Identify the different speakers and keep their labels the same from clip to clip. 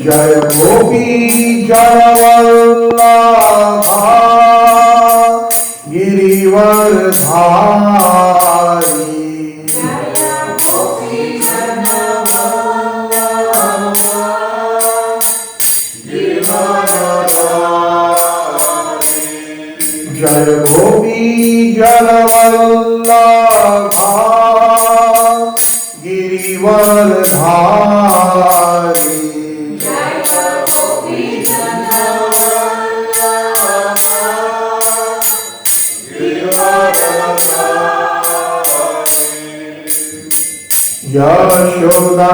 Speaker 1: जय गोपी जनवल्लभा गिरिवरधारी। जय गोपी जनवल्लभा गिरिवरधारी।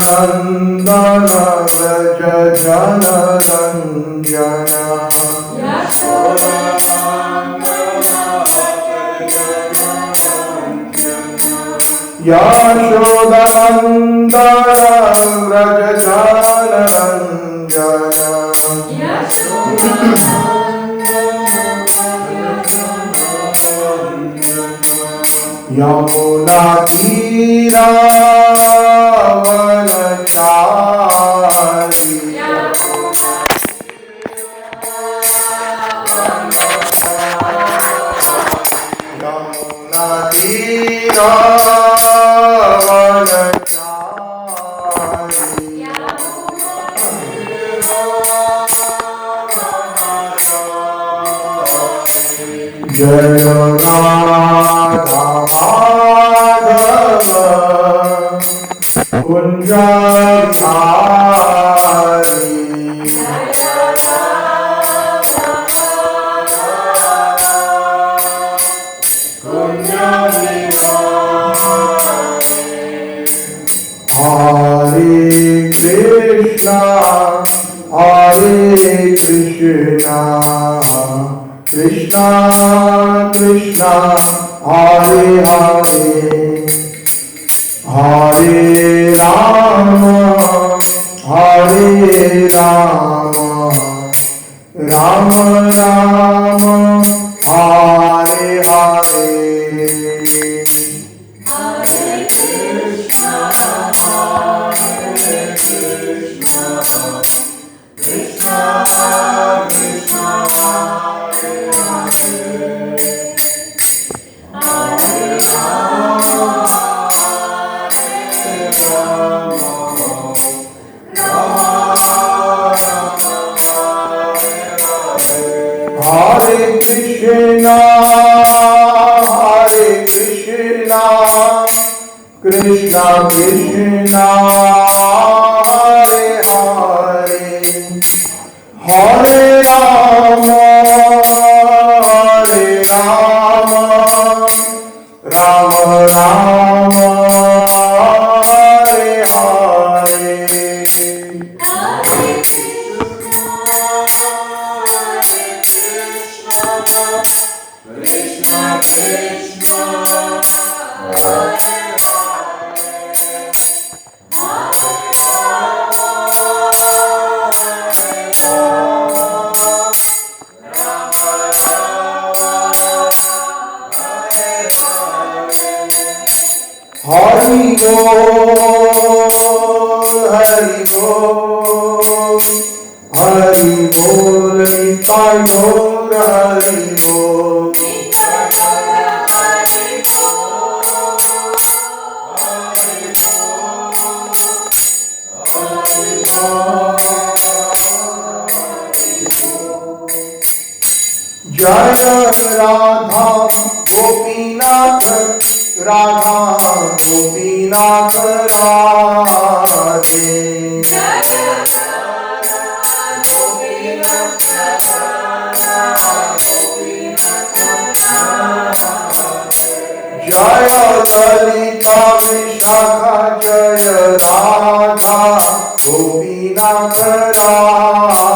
Speaker 1: यशोदानन्दन व्रज जनरञ्जन। यशोदानन्दन व्रज जनरञ्जन। यमुना तीरावनचारी। यमुना तीरावनचारी। जय राधा माधव कुंजधारी। हरे Krishna Krishna Krishna Hare Hare Hare Ram Ram Ram Hare Hare. Krishna Krishna Hare Hare Hare Rama Rama Rama Hare Hare. Krishna Krishna Hari Bol, Hari Bol, Nitai Gaur Hari Bol. Jaya Radha Gopinath Radha Gopinath Radhe. Jaya Radha Gopinath Radha Gopinath Radhe. Jaya Lalita Vishakha Jaya Radha Gopinath Radhe.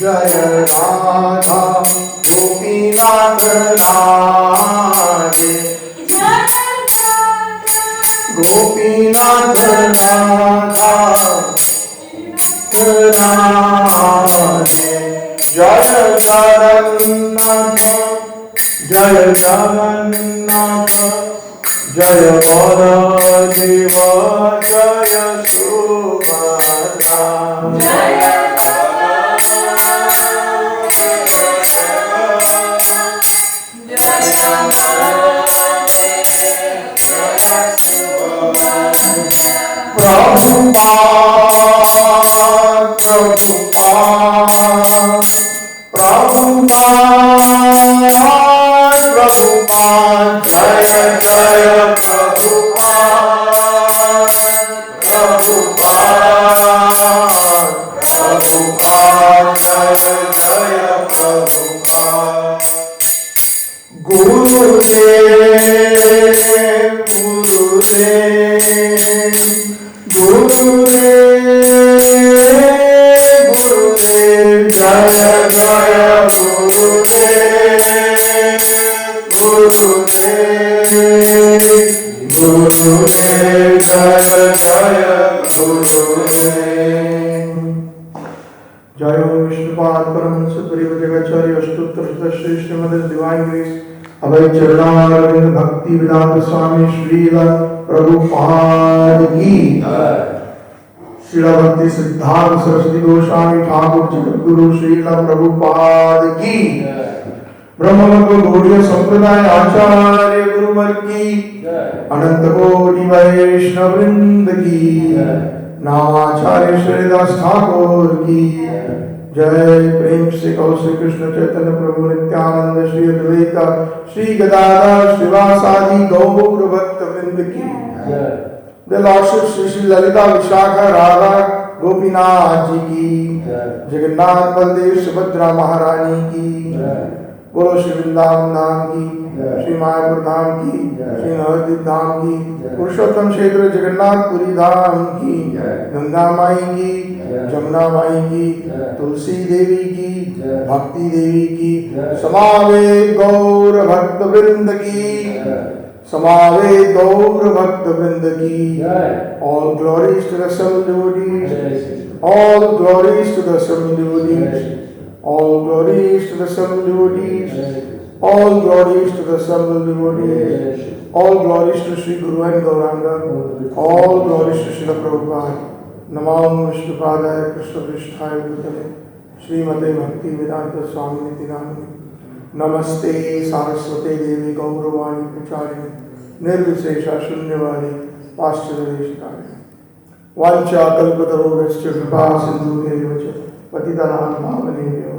Speaker 1: Jaya Radha Gopinath Radhe. Gopinath Radha Radhe. Jai Jagannath, Jai Jagannath, Jai Baladeva, Jai Subhadra. Prabhupada, Prabhupada, Prabhupada, Prabhupada, Jaya Jaya Prabhupada, Prabhupada, Prabhupada, Jaya Jaya Prabhupada. Gurudev, Gurudev, Gurudev, Gurudev, Jaya Jaya Gurudev, Gurudev, Gurudev, Jaya Jaya Gurudev. Jaya Vishnupada Paramahansa Pariva Jagacharya Ashtotter Shri Srimad Divine Grace Abhay Charanaravind Bhakti Vedanta Swami Srila Prabhupada Ki Srila Bhakti Siddhanta Saraswati Goswami Thakur Jagadguru Srila Prabhupada Ki Brahmavaka Gaudiya Sampradaya Acharya Guruvar Ki Ananta Koti Vaishnavrinda Ki Namacharya Shridas Thakur Ki Jai Prem Se Kaur Shri Krishna Chaitanya Prabhu Nityananda Shri Advaita Shri Gadadhar Srivasadi Gaur Bhakta Vrinda Ki The Lordship Shri Shri Lalita Vishakha Radha Gopinath Ji Ki Jagannath Baldev Subhadra Maharani Ki Bolo Shri Vrindavan Dham Ki Shri Mayapur Dham Ki Shri Navadvip Dham Ki Purushottam Kshetra Jagannath Puri Dham Ki Ganga Mai Ki Jamuna Mai Ki Tulsi Devi Ki Bhakti Devi Ki Samave Gaur Bhakta Vrinda Ki Samave Gaur Bhakta Vrinda Ki All glories to the seven devotees, all glories to the seven devotees, all glories to the seven devotees, all glories to the seven devotees, all glories to Sri Guru and Gauranga, all glories to Srila Prabhupada. Namam Vishnupadaya Krishna Vishtaya Bhutale Srimate Bhakti Vedanta Swami Niti Namani Namaste Saraswate Devi Gauravani Pracharine Nirvishesha Shunyavani Paschadadeshikari Vancha Kalpatarovescha Kripa Sindhu Devacha Patitanam Bhavanebhyo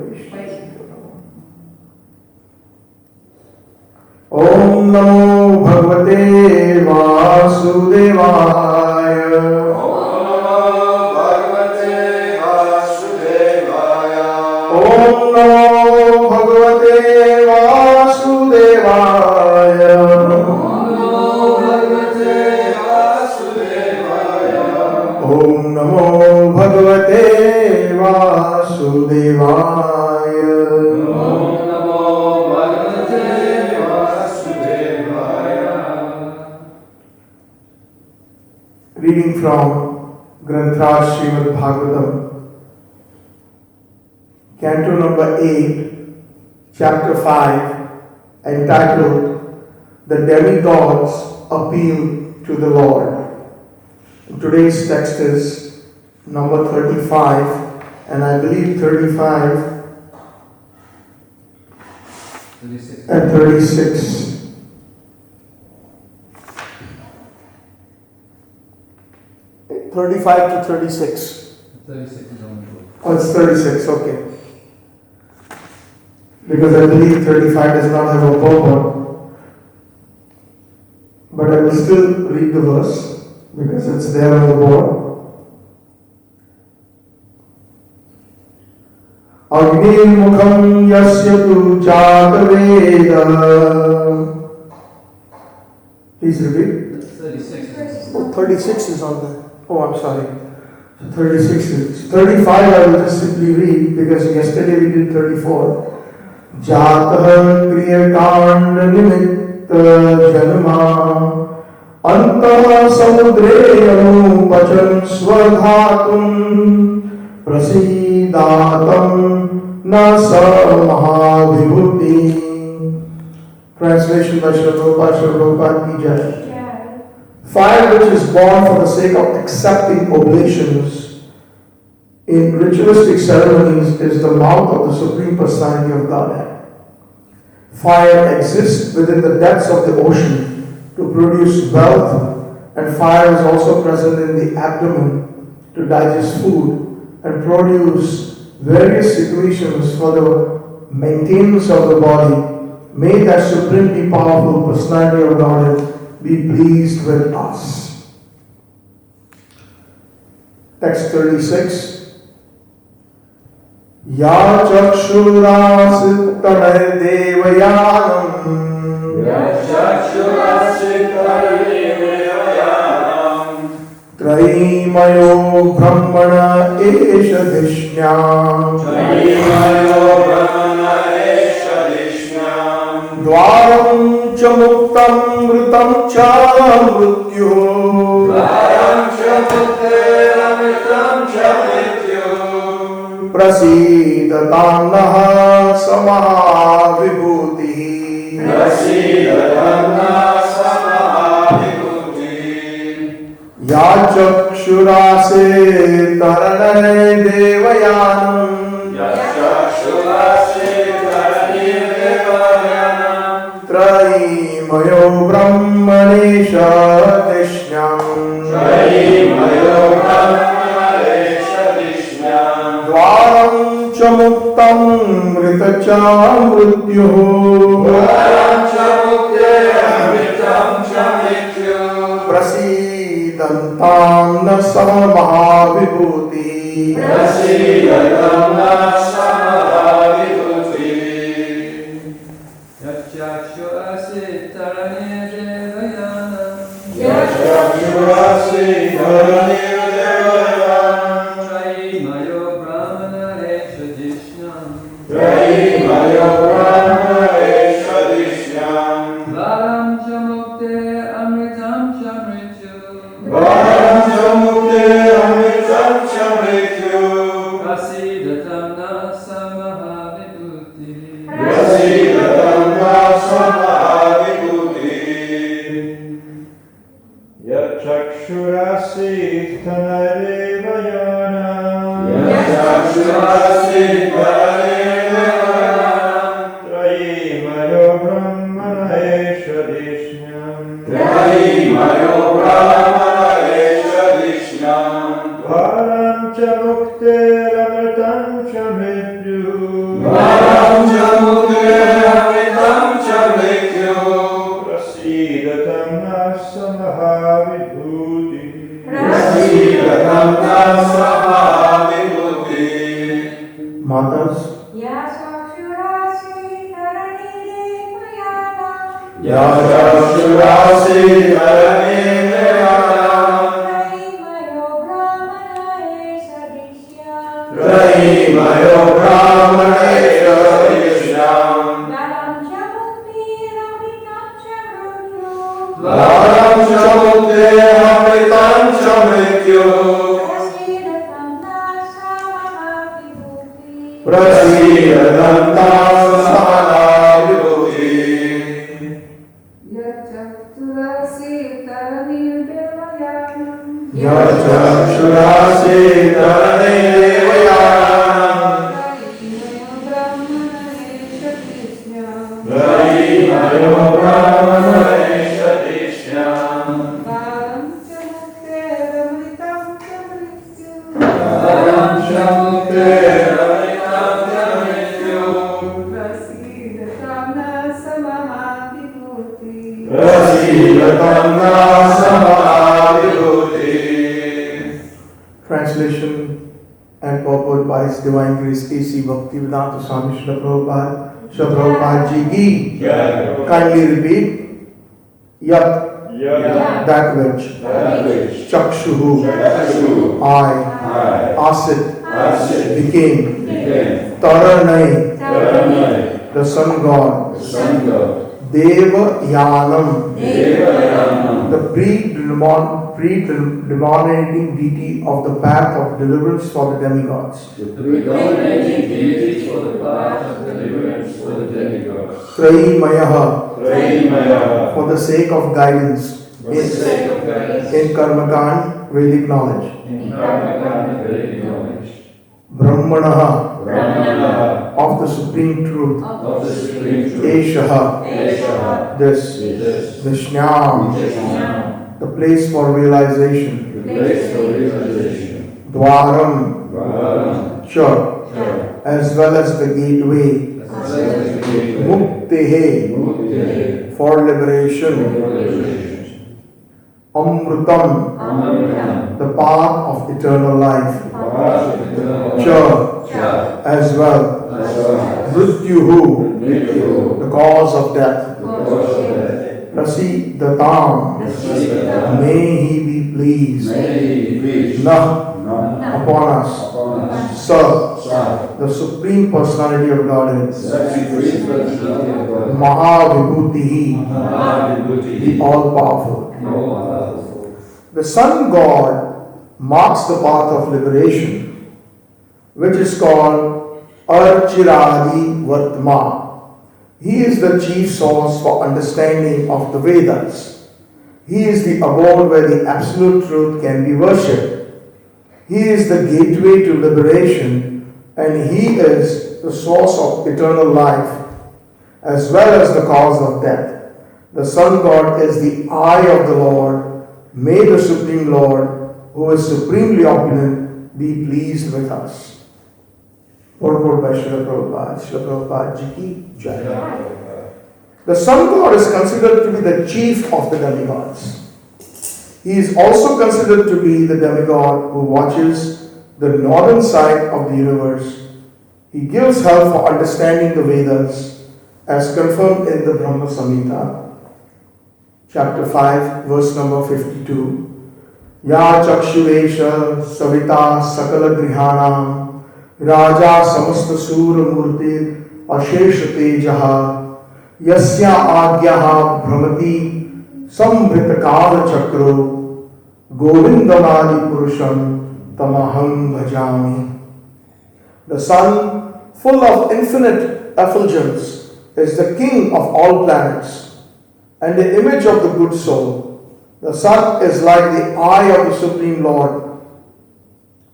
Speaker 1: Om Namo Bhagavate Vasudevaya Om Namo Bhagavate Vasudevaya. Om Namo Bhagavate Vasudevaya. Reading from Granth Srimad Bhagavatam, Canto number 8, chapter 5, entitled The Demigods Appeal to the Lord. Today's text is number 35, and I believe 35 and 36. 35 to 36.
Speaker 2: 36 is on the book.
Speaker 1: Oh, it's 36, okay. Because I believe 35 does not have a purport. But I will still read the verse because it's there on the board. Agni mukham yasya tu jataveda. Please repeat.
Speaker 2: 36.
Speaker 1: Oh, 36 is on there. Oh, I'm sorry. So 36 is. 35 I will just simply read because yesterday we did 34. Jatah kriyakand nimitta janma antah samudre anupacham swadhatum Prasidatam na mahavibhuti. Translation by Srila Prabhupada ki jai. Fire which is born for the sake of accepting oblations in ritualistic ceremonies is the mouth of the Supreme Personality of Godhead. Fire exists within the depths of the ocean to produce wealth, and fire is also present in the abdomen to digest food and produce various secretions for the maintenance of the body. May that supremely powerful Personality of Godhead be pleased with us. Text 36. Ya chakshurasittanay devayanam Traimayo brahmana esha dishnyam Dvaram cha muktam mritam cha mrityu Prasidatam naha samahavibhuti. Ya chakshurase taranay devayanam Traimayo brahmanesha dishnyam Dvaram cha muktam mritacha mrityuh Prasidantam na samahavibhuti. Translation and purport by His Divine Grace A.C. Bhaktivedanta Swami Srila Prabhupada, Srila Prabhupada Ji ki. Kindly repeat. Yat, that which, Chakshuhu, eye, Asit, became, Taranai, the sun god, Deva Yanam, the predominating deity of the path of deliverance for the demigods.
Speaker 3: The predominating deities for the path of deliverance for the demigods.
Speaker 1: Traimayaha,
Speaker 3: Praying
Speaker 1: for the sake of guidance
Speaker 3: for the sake of guidance
Speaker 1: in Karmakand, Vedic knowledge.
Speaker 3: in Karmakanda Vedic knowledge.
Speaker 1: Brahmanaha,
Speaker 3: Brahmana
Speaker 1: of the supreme truth.
Speaker 3: of the supreme truth.
Speaker 1: Eshaha,
Speaker 3: Esha,
Speaker 1: this.
Speaker 3: this,
Speaker 1: Vishnam,
Speaker 3: Vishnu,
Speaker 1: the place for realization.
Speaker 3: the place for realization.
Speaker 1: Dwaram,
Speaker 3: Brahm,
Speaker 1: Cha, as well as the gateway.
Speaker 3: as well as the gateway.
Speaker 1: Muktehe,
Speaker 3: Mukti,
Speaker 1: for liberation.
Speaker 3: realization.
Speaker 1: Amrutam,
Speaker 3: Amritam,
Speaker 1: the path of eternal life.
Speaker 3: path of eternal life.
Speaker 1: Cha, as well.
Speaker 3: As well.
Speaker 1: Mrityuhu,
Speaker 3: Mrityu,
Speaker 1: the cause of death.
Speaker 3: the cause of death.
Speaker 1: Prasidatam,
Speaker 3: Prasidatam,
Speaker 1: may he be pleased.
Speaker 3: may he be
Speaker 1: Nah,
Speaker 3: not
Speaker 1: upon us.
Speaker 3: upon us.
Speaker 1: Sa,
Speaker 3: Sa,
Speaker 1: the supreme personality of Godhead.
Speaker 3: such supreme personality of God.
Speaker 1: Mahavibhutihi,
Speaker 3: Mahavibhuti,
Speaker 1: the all-powerful.
Speaker 3: all-powerful.
Speaker 1: The Sun God marks the path of liberation, which is called Archiradi Vartma. He is the chief source for understanding of the Vedas. He is the abode where the absolute truth can be worshipped. He is the gateway to liberation, and he is the source of eternal life, as well as the cause of death. The Sun God is the eye of the Lord. May the Supreme Lord, who is supremely opulent, be pleased with us. Purport by Srila Prabhupada. Srila Prabhupada Ji ki Jai. The Sun God is considered to be the chief of the demigods. He is also considered to be the demigod who watches the northern side of the universe. He gives help for understanding the Vedas, as confirmed in the Brahma Samhita, chapter 5, verse number 52. Ya chakshuvesha savita sakala grihanam Raja samasta sura murti ashesha tejaha Yasya agyaha brahmati sambrita kala chakro Govindamadi purusham tamaham bhajami. The sun, full of infinite effulgence, is the king of all planets and the image of the good soul. The sun is like the eye of the Supreme Lord.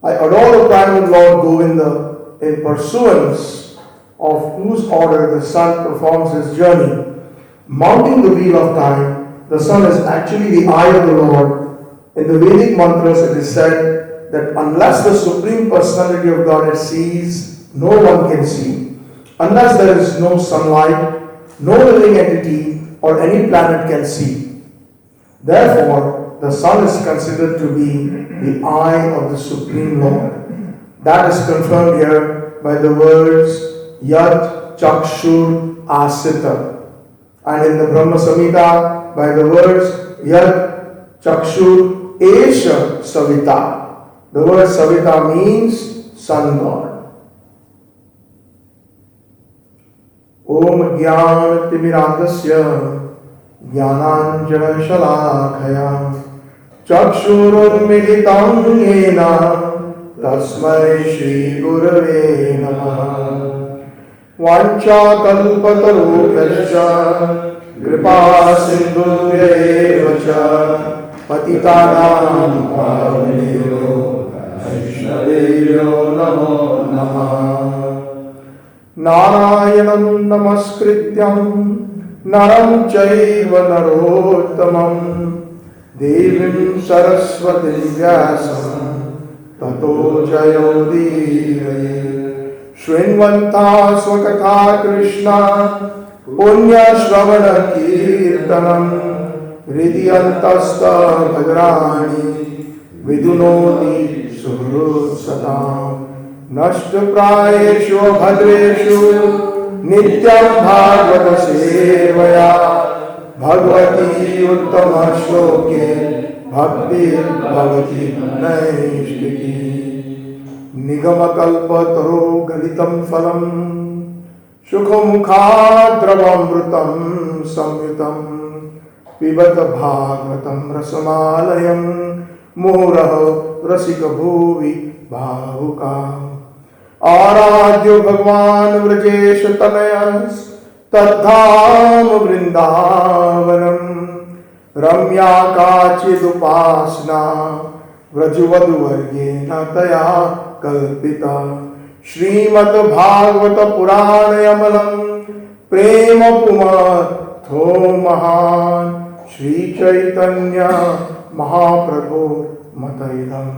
Speaker 1: I adore the Prime Lord Govinda, in pursuance of whose order the sun performs his journey. Mounting the wheel of time, the sun is actually the eye of the Lord. In the Vedic mantras it is said that unless the Supreme Personality of Godhead sees, no one can see. Unless there is no sunlight, no living entity or any planet can see. Therefore, the sun is considered to be the eye of the Supreme Lord. That is confirmed here by the words Yat Chakshur Asita, and in the Brahma Samhita by the words Yat Chakshur Esha Savita. The word Savita means sun god. Om Jnana Timirandasya Jnananjana Shalakaya Chakshurunmilitam Yena Tasmai Shri Gurave Namaha. Vancha kalpatarubhyascha kripa sindhubhyeva cha patitanam pavanebhyo Vaishnavebhyo namo namaha. Narayanam namaskrityam naram chaiva narottamam devim saraswati vyasam tato jayodiraye. Shrinvanta swakatha Krishna punya shravana kirtanam hridiyantasta bhadrani vidunoti suhrusatam nashtaprayeshu bhadreshu nityam bhagavata sevaya bhagavati uttama shloke bhakti bhavati naishtiki. Nigamakalpataro galitam phalam Shukhumukhadravamrutam samyutam पिबत भागवतं रसमालयं मुहुरः रसिक भुवि भावुका आराध्यो भगवान् व्रजेश तनयस् तद्धाम वृन्दावनम् रम्या काचिदुपासना व्रजवधूवर्येण तया कल्पिता श्रीमद् भागवत पुराणयमलं प्रेम पुमथो महान् श्री चैतन्य महाप्रभु मतैदं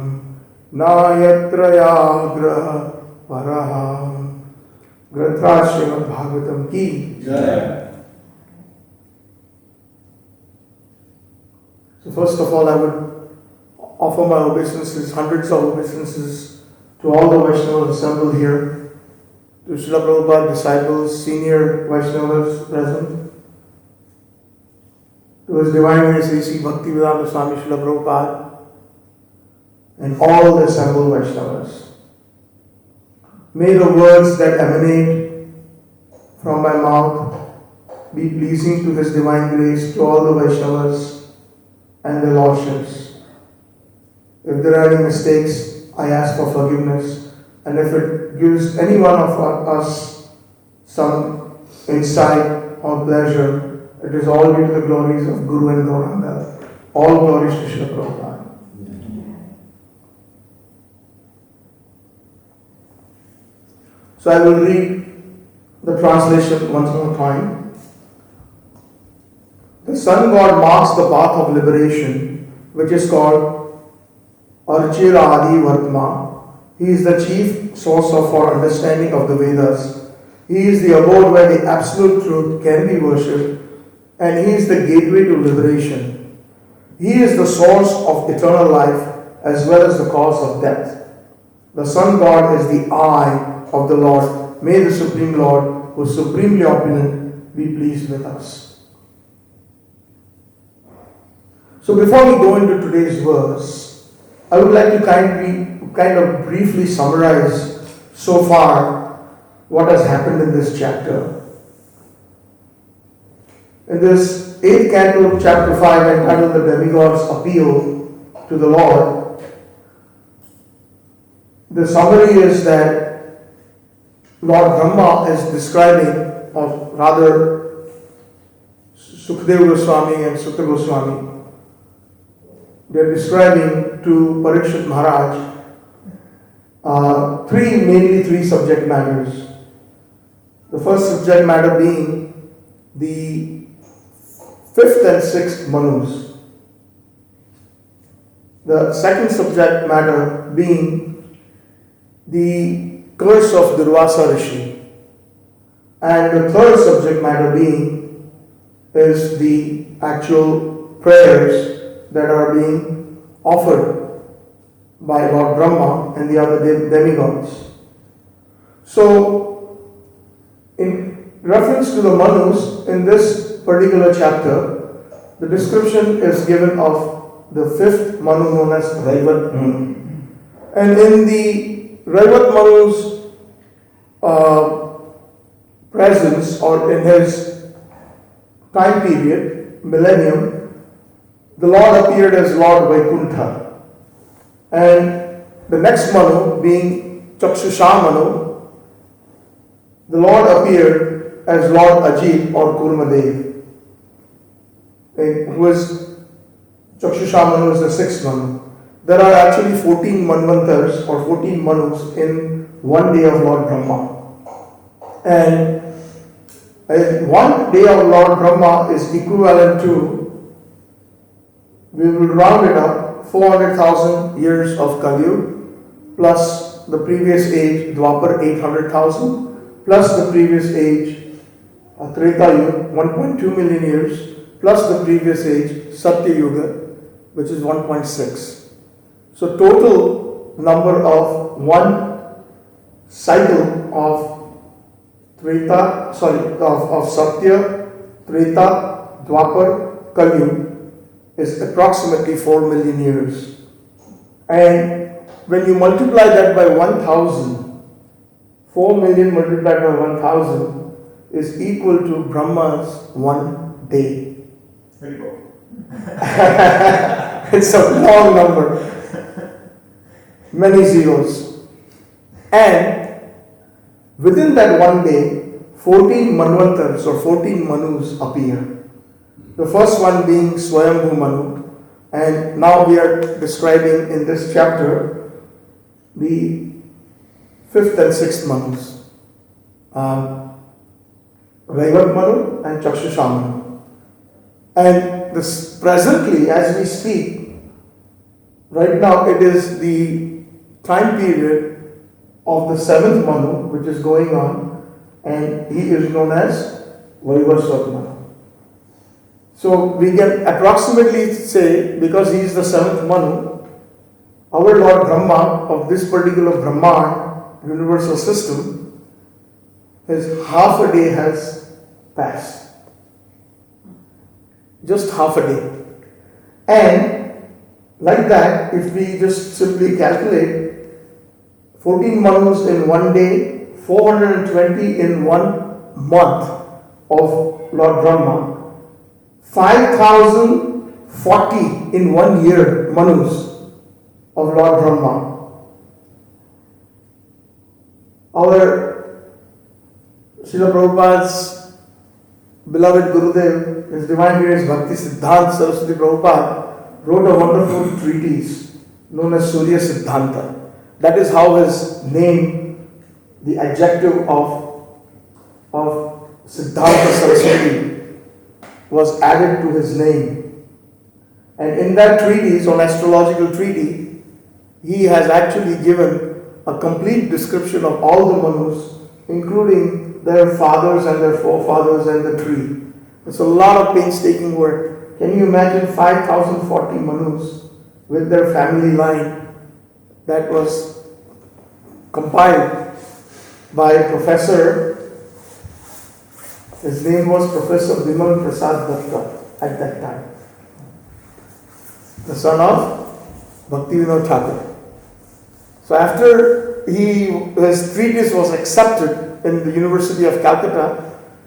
Speaker 1: नायत्रयाग्रह परः। ग्रंथराज श्रीमद् भागवतम की
Speaker 2: जय।
Speaker 1: So first of all, I would offer my obeisances, hundreds of obeisances to all the Vaishnavas assembled here, to Srila Prabhupada disciples, senior Vaishnavas present, to His Divine Grace A.C. Bhaktivedanta Swami Srila Prabhupada, and all the assembled Vaishnavas. May the words that emanate from my mouth be pleasing to His Divine Grace, to all the Vaishnavas and their lordships. If there are any mistakes, I ask for forgiveness, and if it gives any one of us some insight or pleasure, it is all due to the glories of Guru and Gauranga. All glories to Srila Prabhupada. So I will read the translation once more time. The sun god marks the path of liberation, which is called Archira Adi Vartma. He is the chief source for understanding of the Vedas. He is the abode where the absolute truth can be worshipped, and he is the gateway to liberation. He is the source of eternal life as well as the cause of death. The sun god is the eye of the Lord. May the Supreme Lord, who is supremely opulent, be pleased with us. So before we go into today's verse, I would like to kind of briefly summarize so far what has happened in this chapter. In this 8th canto of chapter 5, entitled The Demigod's Appeal to the Lord, the summary is that Lord Brahma is describing, or rather Sukadeva Goswami and Sutta Goswami, they are describing to Parikshit Maharaj mainly three subject matters. The first subject matter being the 5th and 6th Manus. The second subject matter being the curse of Durvasa Rishi. And the third subject matter being is the actual prayers that are being offered by Lord Brahma and the other demigods. So, in reference to the Manus, in this particular chapter, the description is given of the 5th Manu known as Raivat Manu. And in the Raivat Manu's presence, or in his time period, millennium, the Lord appeared as Lord Vaikuntha. And the next Manu, being Chakshusha Manu, the Lord appeared as Lord Ajit or Kurmadev, who is Chakshusha Manu is the 6th Manu. There are actually 14 Manvantars or 14 Manus in one day of Lord Brahma. And one day of Lord Brahma is equivalent to, we will round it up, 400,000 years of Kali plus the previous age, Dwapar 800,000, plus the previous age, Treta Yuga, 1.2 million years, plus the previous age, Satya Yuga, which is 1.6. So total number of one cycle of of Satya, Treta, Dwapar, Kali is approximately 4 million years. And when you multiply that by 1000, 4 million multiplied by 1000 is equal to Brahma's one day.
Speaker 2: Very good.
Speaker 1: It's a long number. Many zeros. And within that one day, 14 Manvantars or 14 Manus appear. The first one being Swayambhu Manu. And now we are describing in this chapter the 5th and 6th Manus. Raivat Manu and Chakshusha Manu. And this presently, as we speak, right now it is the time period of the 7th Manu which is going on, and he is known as Vaivasvat Manu. So we can approximately say, because he is the 7th Manu, our Lord Brahma of this particular Brahman universal system, his half a day has passed. Just half a day. And like that, if we just simply calculate 14 Manus in one day, 420 in 1 month of Lord Brahma, 5,040 in 1 year Manus of Lord Brahma. Our Srila Prabhupada's beloved Gurudev, His Divine Grace Bhakti Siddhanta Saraswati Prabhupada, wrote a wonderful treatise known as Surya Siddhanta. That is how his name, the adjective of Siddhanta Saraswati, was added to his name. And in that treatise, on astrological treaty, he has actually given a complete description of all the Manus, including their fathers and their forefathers and the tree. It's a lot of painstaking work. Can you imagine 5,040 Manus with their family line that was compiled by a professor? His name was Professor Bimal Prasad Datta at that time, the son of Bhaktivinoda Thakur. So after his treatise was accepted in the University of Calcutta,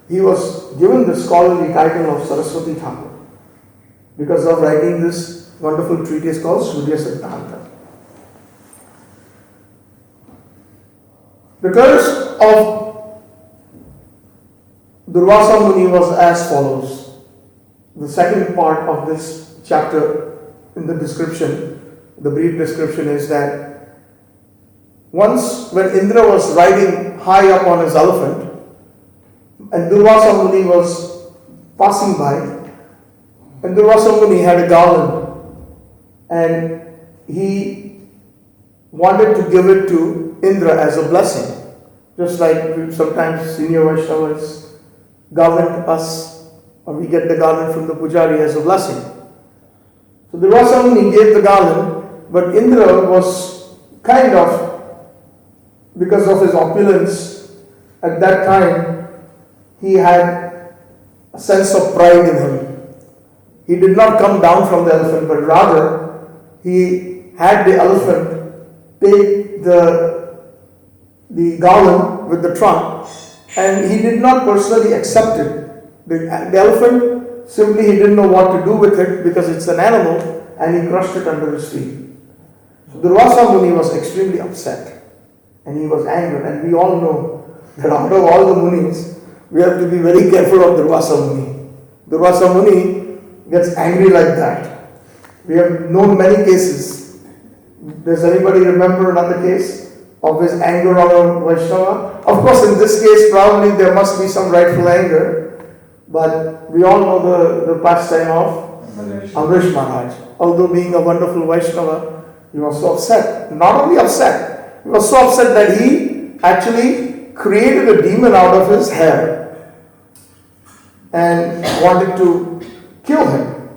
Speaker 1: he was given the scholarly title of Saraswati Thakur because of writing this wonderful treatise called Surya Siddhanta. The curse of Durvasa Muni was as follows. The second part of this chapter in the description, the brief description, is that once when Indra was riding high up on his elephant and Durvasa Muni was passing by, and Durvasa Muni had a garland and he wanted to give it to Indra as a blessing, just like sometimes senior Vaishnavas garland us, or we get the garland from the pujari as a blessing. So Durvasa Muni gave the garland, but Indra was kind of, because of his opulence at that time, he had a sense of pride in him. He did not come down from the elephant, but rather he had the elephant take the garland with the trunk, and he did not personally accept it. The elephant, simply he didn't know what to do with it because it's an animal, and he crushed it under his feet. So Durvasa Muni was extremely upset. And he was angry, and we all know that out of all the Munis, we have to be very careful of Durvasa Muni. Durvasa Muni gets angry like that. We have known many cases. Does anybody remember another case of his anger on a Vaishnava? Of course, in this case, probably there must be some rightful anger, but we all know the pastime of Amrish Maharaj. Although being a wonderful Vaishnava, he was so upset. Not only upset, he was so upset that he actually created a demon out of his hair and wanted to kill him.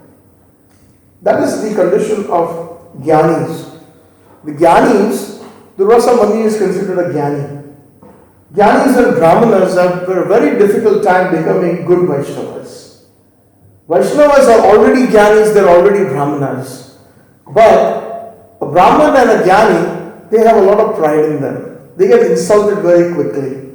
Speaker 1: That is the condition of Gyanis. The Gyanis, Durvasa Muni is considered a Gyani. Gyanis and Brahmanas have a very difficult time becoming good Vaishnavas. Vaishnavas are already Gyanis, they are already Brahmanas. But a Brahman and a Gyani, they have a lot of pride in them. They get insulted very quickly.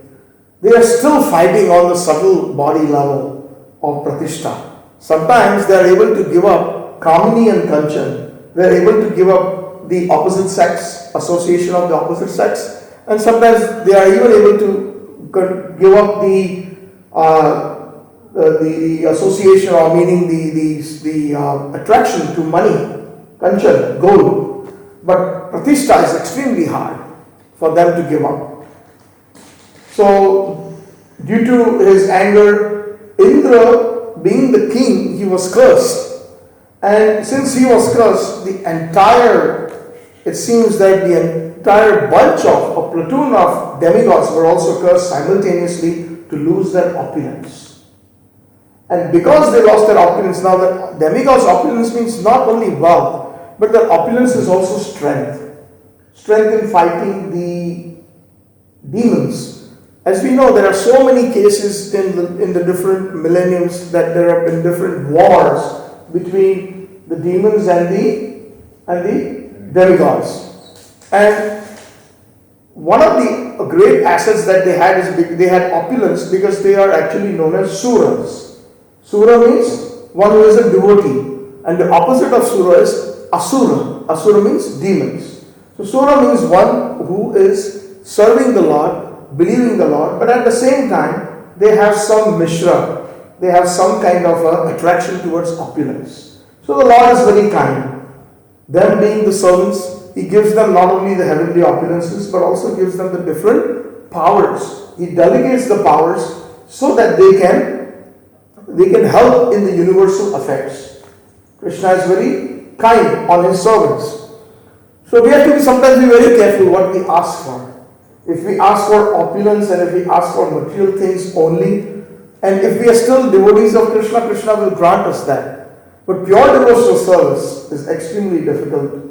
Speaker 1: They are still fighting on the subtle body level of Pratishtha. Sometimes they are able to give up kamini and kanchan. They are able to give up the opposite sex, association of the opposite sex, and sometimes they are even able to give up the association, or meaning the attraction to money, kanchan, gold. But pratishtha is extremely hard for them to give up. So, due to his anger, Indra, being the king, he was cursed. And since he was cursed, it seems that the entire bunch of a platoon of demigods were also cursed simultaneously to lose their opulence. And because they lost their opulence, now the demigods' opulence means not only wealth, but their opulence is also strength. Strength in fighting the demons. As we know, there are so many cases in the different millenniums that there have been different wars between the demons and the demigods. And one of the great assets that they had is they had opulence, because they are actually known as suras. Sura means one who is a devotee, and the opposite of sura is asura. Asura means demons. So sura means one who is serving the Lord, believing the Lord, but at the same time they have some mishra. They have some kind of attraction towards opulence. So the Lord is very kind. Them being the servants, He gives them not only the heavenly opulences, but also gives them the different powers. He delegates the powers so that they can help in the universal affairs. Krishna is very kind on His servants. So we have to sometimes be very careful what we ask for. If we ask for opulence and if we ask for material things only, and if we are still devotees of Krishna, Krishna will grant us that. But pure devotional service is extremely difficult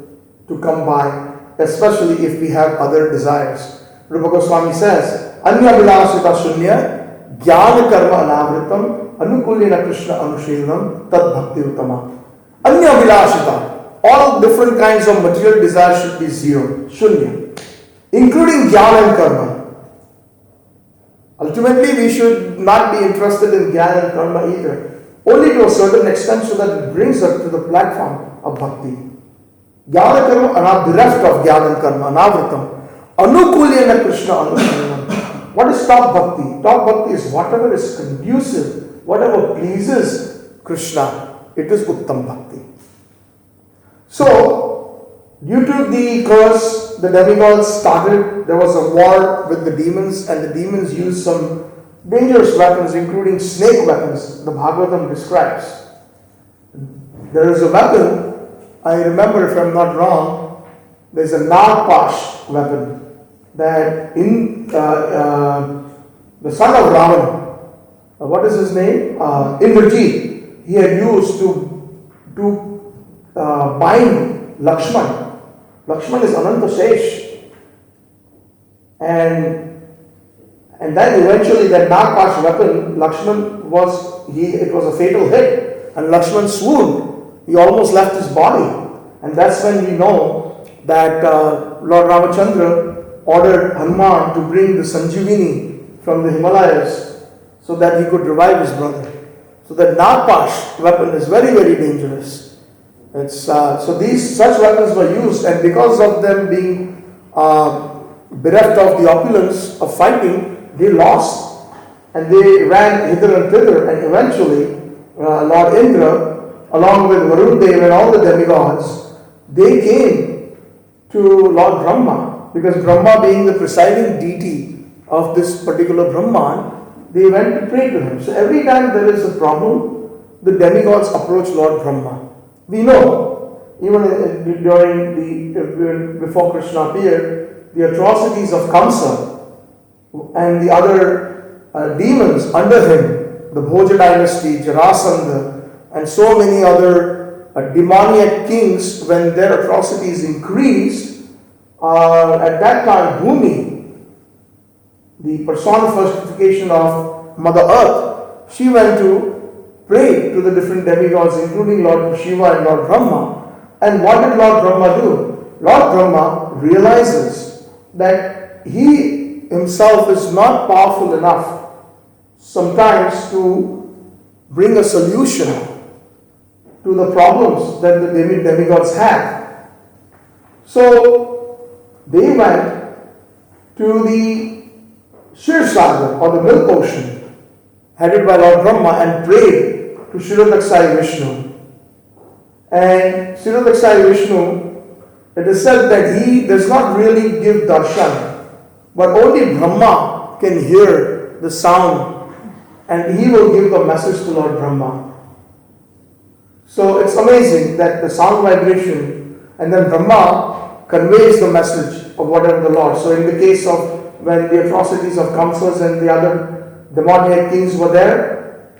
Speaker 1: to come by, especially if we have other desires. Rupa Goswami says, Anya vilasita shunya, jnana karma anavritam, anukulina Krishna anushilanam, tad bhakti uttama. Anya vilasita. All different kinds of material desires should be zero, shunya, including jnana and karma. Ultimately, we should not be interested in jnana and karma either, only to a certain extent, so that it brings us to the platform of bhakti. Jnana karma, bereft of jnana and karma, anavritam, anukulyena Krishna anushilanam. What is top bhakti? Top bhakti is whatever is conducive, whatever pleases Krishna. It is uttam bhakti. So, due to the curse, the demigods started, there was a war with the demons, and the demons used some dangerous weapons, including snake weapons, the Bhagavatam describes. There is a weapon, I remember, if I'm not wrong, there's a Nagpash weapon that the son of Ravan, what is his name? Indrajit, he had used to bind Lakshman. Lakshman is Ananta Shesh. And then eventually that Nagpash weapon, it was a fatal hit, and Lakshman swooned. He almost left his body. And that's when we know that Lord Ramachandra ordered Hanuman to bring the Sanjivini from the Himalayas so that he could revive his brother. So that Nagpash weapon is very, very dangerous. So such weapons were used, and because of them being bereft of the opulence of fighting, they lost, and they ran hither and thither, and eventually Lord Indra, along with Varun Dev and all the demigods, they came to Lord Brahma, because Brahma being the presiding deity of this particular Brahman, they went to pray to him. So every time there is a problem, the demigods approach Lord Brahma. We know, even before Krishna appeared, the atrocities of Kamsa and the other demons under him, the Bhoja dynasty, Jarasandha, and so many other demoniac kings, when their atrocities increased, at that time Bhumi, the personification of Mother Earth, she went to pray to the different demigods, including Lord Shiva and Lord Brahma. And what did Lord Brahma do? Lord Brahma realizes that he himself is not powerful enough sometimes to bring a solution to the problems that the demigods had. So they went to the Kshirshagar or the milk ocean, headed by Lord Brahma, and prayed to Kshirodaksai Vishnu. And Kshirodaksai Vishnu, it is said that he does not really give darshan, but only Brahma can hear the sound, and he will give the message to Lord Brahma. So it's amazing that the sound vibration, and then Brahma conveys the message of whatever the Lord. So in the case of when the atrocities of Kamsas and the other demoniac kings were there,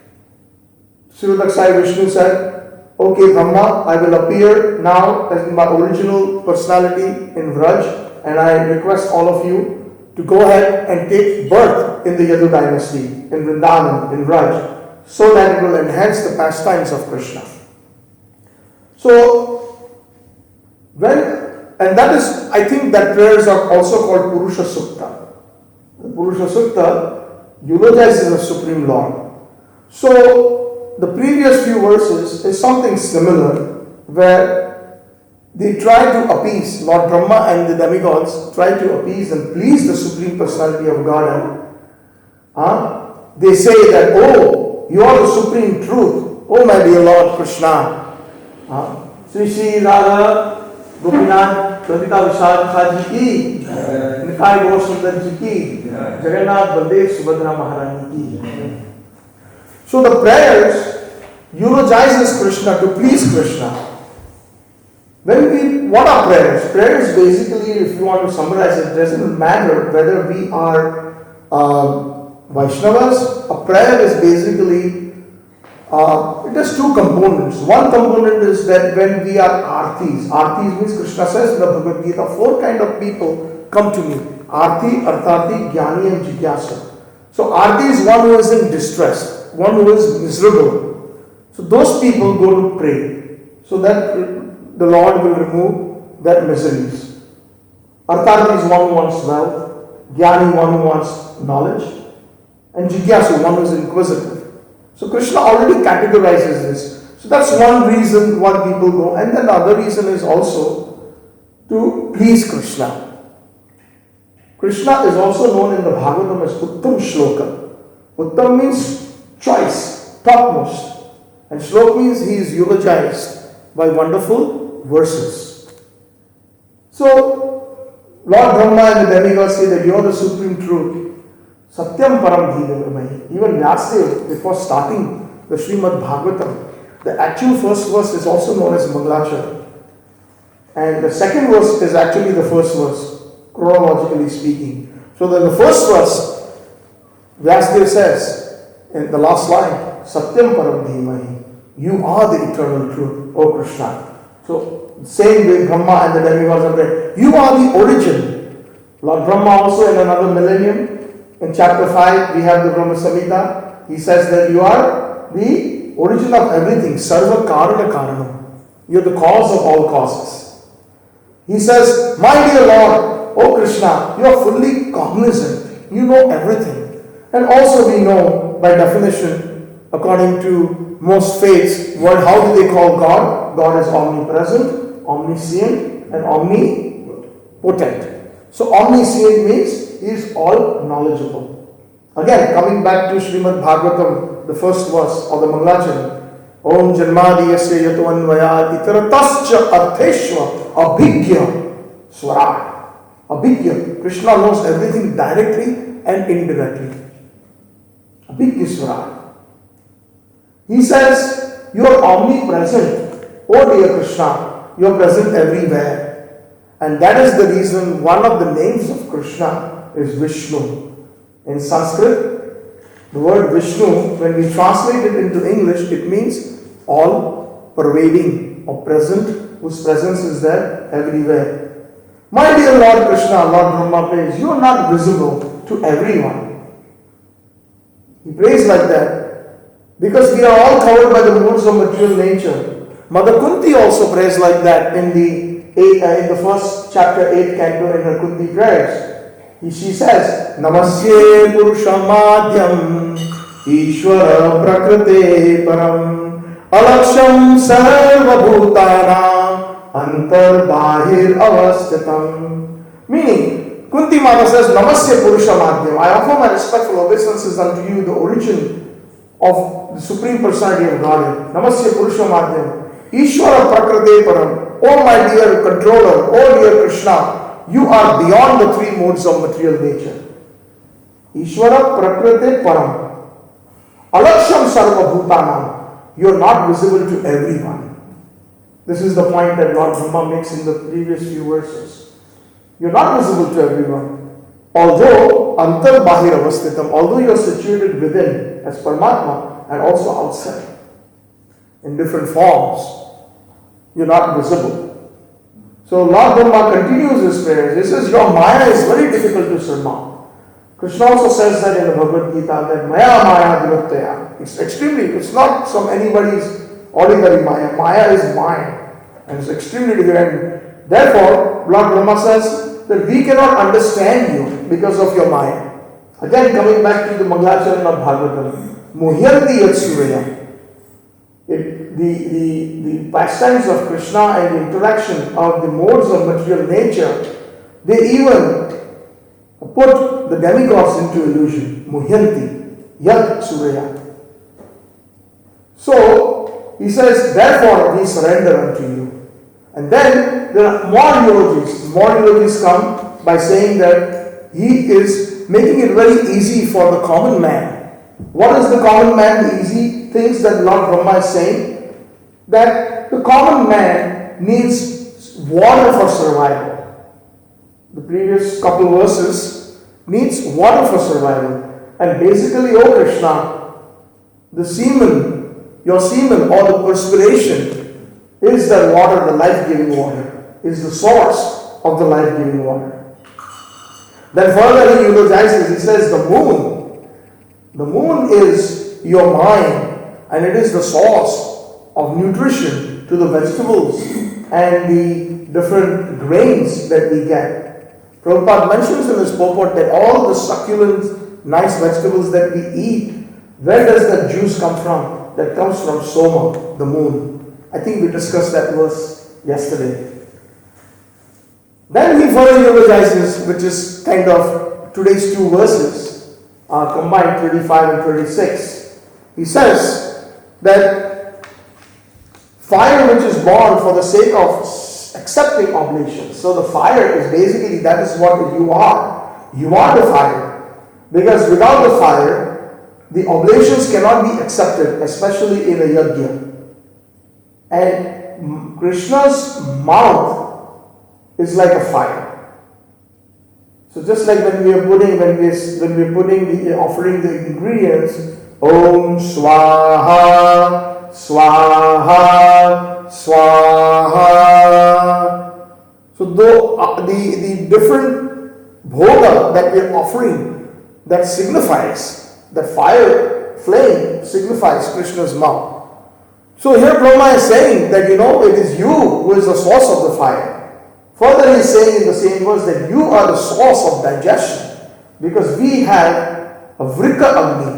Speaker 1: Kshirodaksai Vishnu said, okay Brahma, I will appear now as my original personality in Vraj, and I request all of you to go ahead and take birth in the Yadu dynasty, in Vrindavan, in Vraj, so that it will enhance the pastimes of Krishna. So, and that is, I think that prayers are also called Purusha Sukta. The Purusha Sukta eulogizes the Supreme Lord. So, the previous few verses is something similar, where they try to appease, Lord Brahma and the demigods try to appease and please the Supreme Personality of Godhead. They say that, oh, you are the Supreme Truth, oh my dear Lord Krishna. Sri Sri Radha Gopinath Radhika Vishal ji ki, Nikai Gaur Sundar ji ki, Jagannath Baldev Subhadra Maharani ki. So the prayers eulogizes Krishna to please Krishna. What are prayers? Prayers basically, if you want to summarize it, doesn't matter whether we are Vaishnavas. A prayer is basically it has two components. One component is that when we are artis means Krishna says in the Bhagavad Gita, 4 kind of people come to me: arti, arthati, jnani, and jigyasa. So arti is one who is in distress, one who is miserable. So those people go to pray, so that the Lord will remove their miseries. Arthati is one who wants wealth, jnani one who wants knowledge, and jigyasu one who is inquisitive. So Krishna already categorizes this. So that's one reason why people go. And then the other reason is also to please Krishna. Krishna is also known in the Bhagavatam as Uttam Shloka. Uttam means choice, topmost. And Shlok means he is eulogized by wonderful verses. So Lord Brahma and the demigods say that you are the supreme truth. Satyam Param Dhidavamai. Even Vyasadeva, before starting the Srimad Bhagavatam, the actual first verse is also known as Mangalachara. And the second verse is actually the first verse, chronologically speaking. So then the first verse, Vyasadeva says in the last line, Satyam Param Dhimai. You are the eternal truth, O Krishna. So same way Brahma and the demigods are there. You are the origin. Lord Brahma also in another millennium, in chapter 5, we have the Brahma Samhita. He says that you are the origin of everything. Sarva Karana Karanam. You are the cause of all causes. He says, my dear Lord, O Krishna, you are fully cognizant. You know everything. And also we know, by definition, according to most faiths, how do they call God? God is omnipresent, omniscient, and omnipotent. So omniscient means he is all knowledgeable. Again, coming back to Srimad Bhagavatam, the first verse of the Mangalachari. Om Janmadi Yasya Yato Anvayat Itaratascha Artheshwa Abhigya Swarad. Abhigya. Krishna knows everything directly and indirectly. Abhigya Swarad. He says, you are omnipresent. Oh dear Krishna, you are present everywhere. And that is the reason one of the names of Krishna is Vishnu. In Sanskrit, the word Vishnu, when we translate it into English, it means all pervading or present, whose presence is there everywhere. My dear Lord Krishna, Lord Brahma prays, you are not visible to everyone. He prays like that because we are all covered by the moods of material nature. Mother Kunti also prays like that in the first chapter 8 canto in her Kunti prayers. She says, Namasye Purushamadhyam Ishvara Prakrite Param Alaksham sarvabhutana antarbahir avastitam. Meaning, Kunti Mata says, Namasya Purusha Madhyam. I offer my respectful obeisances unto you, the origin of the Supreme Personality of Godhead. Namasya Purusha Madhyam. Ishvara Prakrite Param. Oh my dear controller, oh dear Krishna, you are beyond the three modes of material nature. Ishvara Prakrite Param. Alaksham Sarva Bhutanam. You are not visible to everyone. This is the point that Lord Brahma makes in the previous few verses. You are not visible to everyone. Although Antar Bahir Avastitam, although you are situated within as Paramatma and also outside in different forms, you are not visible. So Lord Brahma continues his prayers. He says, your Maya is very difficult to surmount. Krishna also says that in the Bhagavad Gita that Maya Maya Divattaya. It's not some anybody's ordinary Maya. Maya is mine. And it's extremely difficult. Therefore, Lord Brahma says that we cannot understand you because of your Maya. Again, coming back to the Mangalacharan of Bhagavatam, Muhyanti Yat Surya. The pastimes of Krishna and the interaction of the modes of material nature, they even put the demigods into illusion. Muhyanti Yat Surya. So, he says, therefore we surrender unto you. And then there are more eulogies. More eulogies come by saying that he is making it very easy for the common man. What is the common man? The easy things that Lord Brahma is saying? That the common man needs water for survival. The previous couple verses needs water for survival. And basically, O Krishna, the semen, your semen or the perspiration is the water, the life-giving water, is the source of the life-giving water. Then further he eulogizes, he says the moon is your mind and it is the source of nutrition to the vegetables and the different grains that we get. Prabhupada mentions in his purport that all the succulent, nice vegetables that we eat, where does that juice come from? That comes from Soma, the moon. I think we discussed that verse yesterday. Then he further eulogizes, which is kind of today's two verses, combined 35 and 36. He says that fire which is born for the sake of accepting oblations. So the fire is basically, that is what you are. You are the fire. Because without the fire, the oblations cannot be accepted, especially in a yajna. And Krishna's mouth is like a fire. So just like when we are offering the ingredients, Om Swaha, Swaha, Swaha. So the different bhoga that we are offering, that signifies, that fire flame signifies Krishna's mouth. So here Brahma is saying that it is you who is the source of the fire. Further he is saying in the same verse that you are the source of digestion, because we have a Vrika Agni,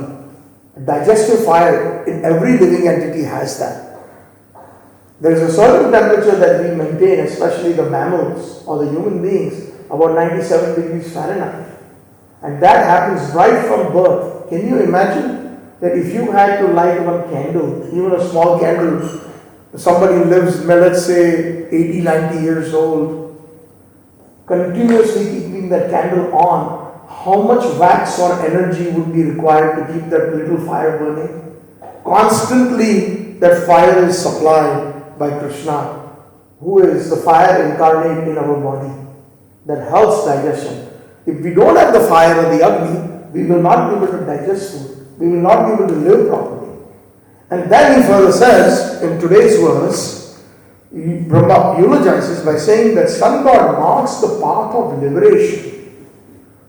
Speaker 1: a digestive fire. In every living entity has that. There is a certain temperature that we maintain, especially the mammals or the human beings, about 97 degrees Fahrenheit. And that happens right from birth. Can you imagine that if you had to light one candle, even a small candle, somebody who lives, let's say 80, 90 years old, continuously keeping that candle on, how much wax or energy would be required to keep that little fire burning? Constantly that fire is supplied by Krishna, who is the fire incarnate in our body that helps digestion. If we don't have the fire or the Agni, we will not be able to digest food. We will not be able to live properly. And then he further says, in today's verse, Brahma eulogizes by saying that sun god marks the path of liberation.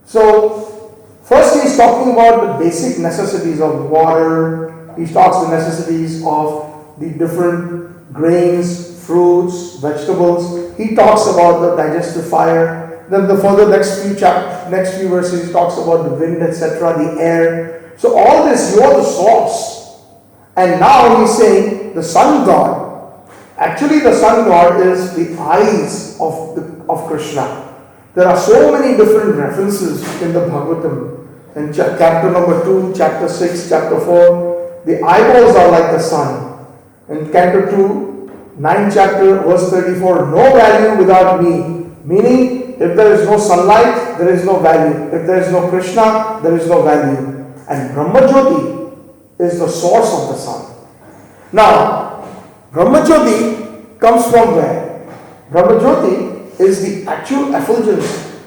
Speaker 1: So, first he is talking about the basic necessities of water. He talks the necessities of the different grains, fruits, vegetables. He talks about the digestive fire. Then for the next few verses, he talks about the wind, etc., the air. So all this, you are the source. And now he's saying the sun god. Actually, the sun god is the eyes of Krishna. There are so many different references in the Bhagavatam. In chapter number 2, chapter 6, chapter 4, the eyeballs are like the sun. In chapter 2, 9 chapter, verse 34, no value without me. Meaning, if there is no sunlight, there is no value. If there is no Krishna, there is no value. And Brahmajyoti is the source of the sun. Now, Brahmajyoti comes from where? Brahmajyoti is the actual effulgence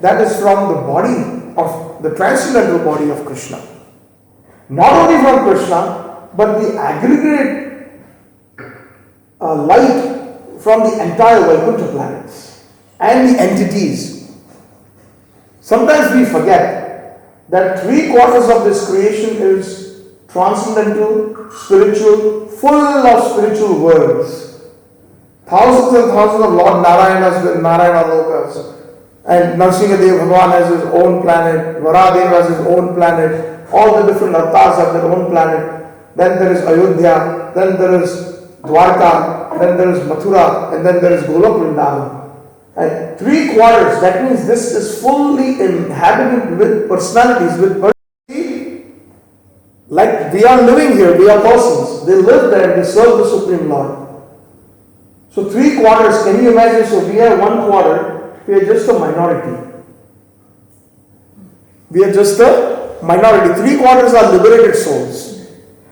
Speaker 1: that is from the body of the transcendental body of Krishna. Not only from Krishna, but the aggregate light from the entire Vaikuntha planets and the entities. Sometimes we forget that 3/4 of this creation is transcendental, spiritual, full of spiritual worlds. Thousands and thousands of Lord Narayanas with Narayana Lokas. And Narsingadev Bhagavan has his own planet, Varadev has his own planet, all the different avatars have their own planet. Then there is Ayodhya, then there is Dwarka, then there is Mathura, and then there is Golok Vrindavan. And 3/4, that means this is fully inhabited with personalities, with personality. Like we are living here, we are persons. They live there, they serve the Supreme Lord. So 3/4, can you imagine? So we are 1/4. We are just a minority. We are just a minority. 3/4 are liberated souls.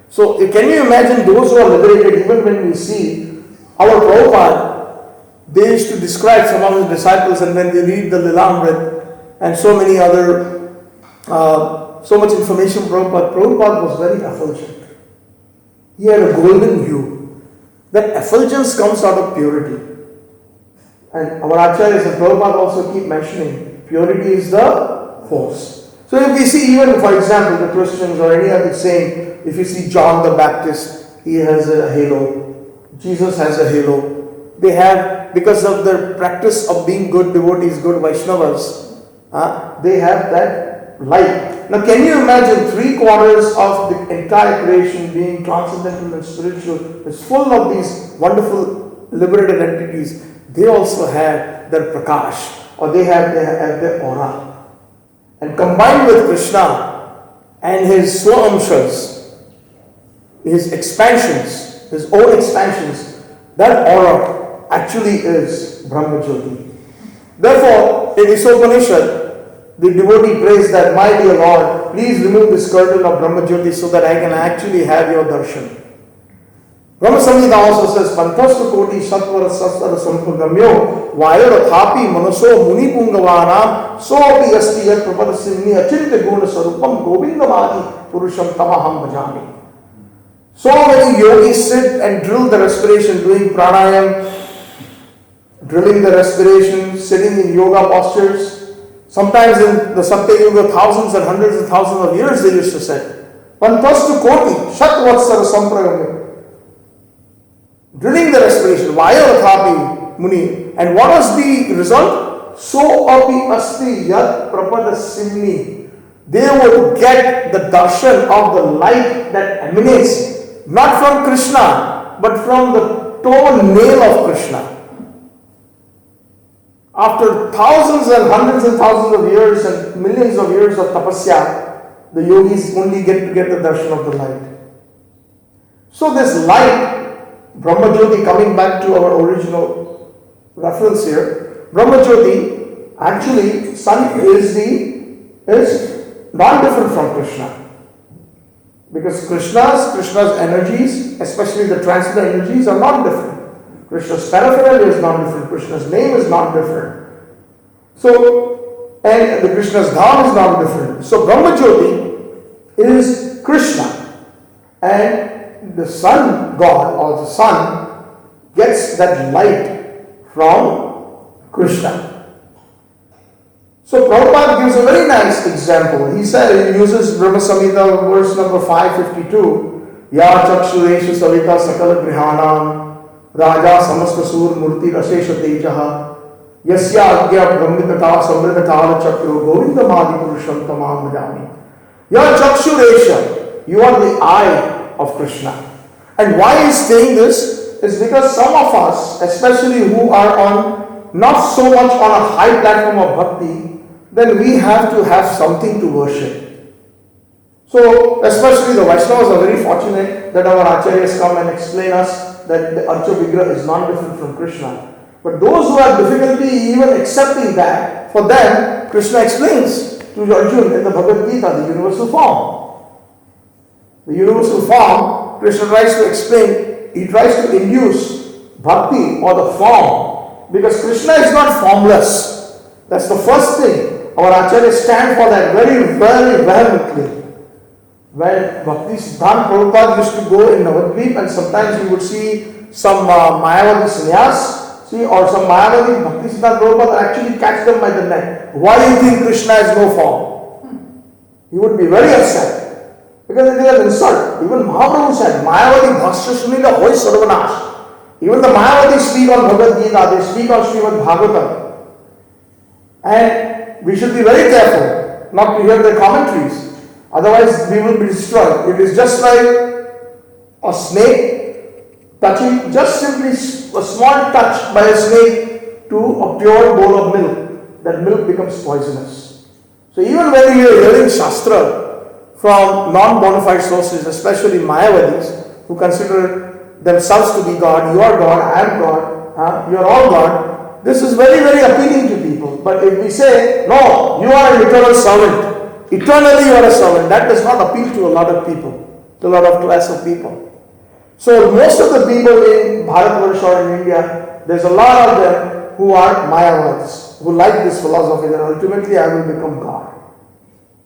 Speaker 1: So can you imagine those who are liberated? Even when we see our Prabhupada, they used to describe some of his disciples, and when they read the Lilamrit and so many other, so much information, Prabhupada was very effulgent. He had a golden hue. That effulgence comes out of purity. And our acharyas and Prabhupada also keep mentioning purity is the force. So if we see even, for example, the Christians or any other saint, if you see John the Baptist, he has a halo. Jesus has a halo. They have, because of their practice of being good devotees, good Vaishnavas, they have that light. Now can you imagine 3/4 of the entire creation being transcendental and spiritual, is full of these wonderful liberated entities. They also have their prakash, or they have their aura. And combined with Krishna and his swamshas, his expansions, his own expansions, that aura actually is Brahmajyoti. Therefore, in Isopanishad, the devotee prays that, my dear Lord, please remove this curtain of Brahmajyoti so that I can actually have your darshan. Brahma Samhita also says, Pantastu Koti Satvara Sastara Sampagamyo Vayarathapi Manaso Muni Pungavanam Sopi Asti Yat Prapadasimni Achintya Guna Sarupam Govindamadi Purusham Tamaham Bhajami. So many yogis sit and drill the respiration, doing pranayam, drilling the respiration, sitting in yoga postures. Sometimes in the Satya Yuga, thousands and hundreds of thousands of years they used to sit. Pantastu Koti Shatvatsara Sampragamyo. Drilling the respiration, Vayarathapi Muni. And what was the result? So api asti yat prapada. They would get the darshan of the light that emanates not from Krishna, but from the toe-nail of Krishna. After thousands and hundreds and thousands of years and millions of years of tapasya, the yogis only get to get the darshan of the light. So this light, Brahmajyoti, coming back to our original reference here, Brahmajyoti, actually, sun is not different from Krishna. Because Krishna's energies, especially the transcendental energies, are not different. Krishna's paraphernalia is not different. Krishna's name is not different. So, and the Krishna's dham is not different. So, Brahmajyoti is Krishna. And the sun god, or the sun, gets that light from Krishna. So Prabhupada gives a very nice example. He said, he uses Brahma Samhita verse number 552. Ya chakshureshu savita sakala grihanam raja samastasur murti rasesha tejaha yasya agya brahmitata samritatara chakru govindamadi purusham tamam bhajami. Ya chakshuresha, you are the eye of Krishna. And why he's saying this is because some of us, especially who are on not so much on a high platform of bhakti, then we have to have something to worship. So, especially the Vaishnavas are very fortunate that our acharyas come and explain us that the Archa Vigraha is not different from Krishna. But those who have difficulty even accepting that, for them, Krishna explains to Arjuna in the Bhagavad Gita the universal form. The universal form, Krishna tries to explain, he tries to induce bhakti or the form, because Krishna is not formless. That's the first thing. Our acharyas stand for that very, very vehemently. When Bhakti Siddhanta Prabhupada used to go in Navadvip, and sometimes we would see some Mayavadi sannyas, or some Mayavadi Bhakti Siddhanta Prabhupada actually catch them by the neck. Why do you think Krishna has no form? He would be very upset, because it is an insult. Even Mahaprabhu said, Mayavadi Bhasya Sunila Hoi Sarvanash. Even the Mayavadi speak on Bhagavad Gita, they speak on Srimad Bhagavatam. And we should be very careful not to hear their commentaries. Otherwise, we will be destroyed. It is just like a snake touching, just simply a small touch by a snake to a pure bowl of milk. That milk becomes poisonous. So even when you are hearing Shastra from non-bona fide sources, especially Mayavadis, who consider themselves to be God, you are God, I am God, you are all God, this is very, very appealing to people. But if we say, no, you are an eternal servant, eternally you are a servant, that does not appeal to a lot of people, to a lot of class of people. So most of the people in Bharatvarsha or in India, there's a lot of them who are Mayavads, who like this philosophy that ultimately I will become God.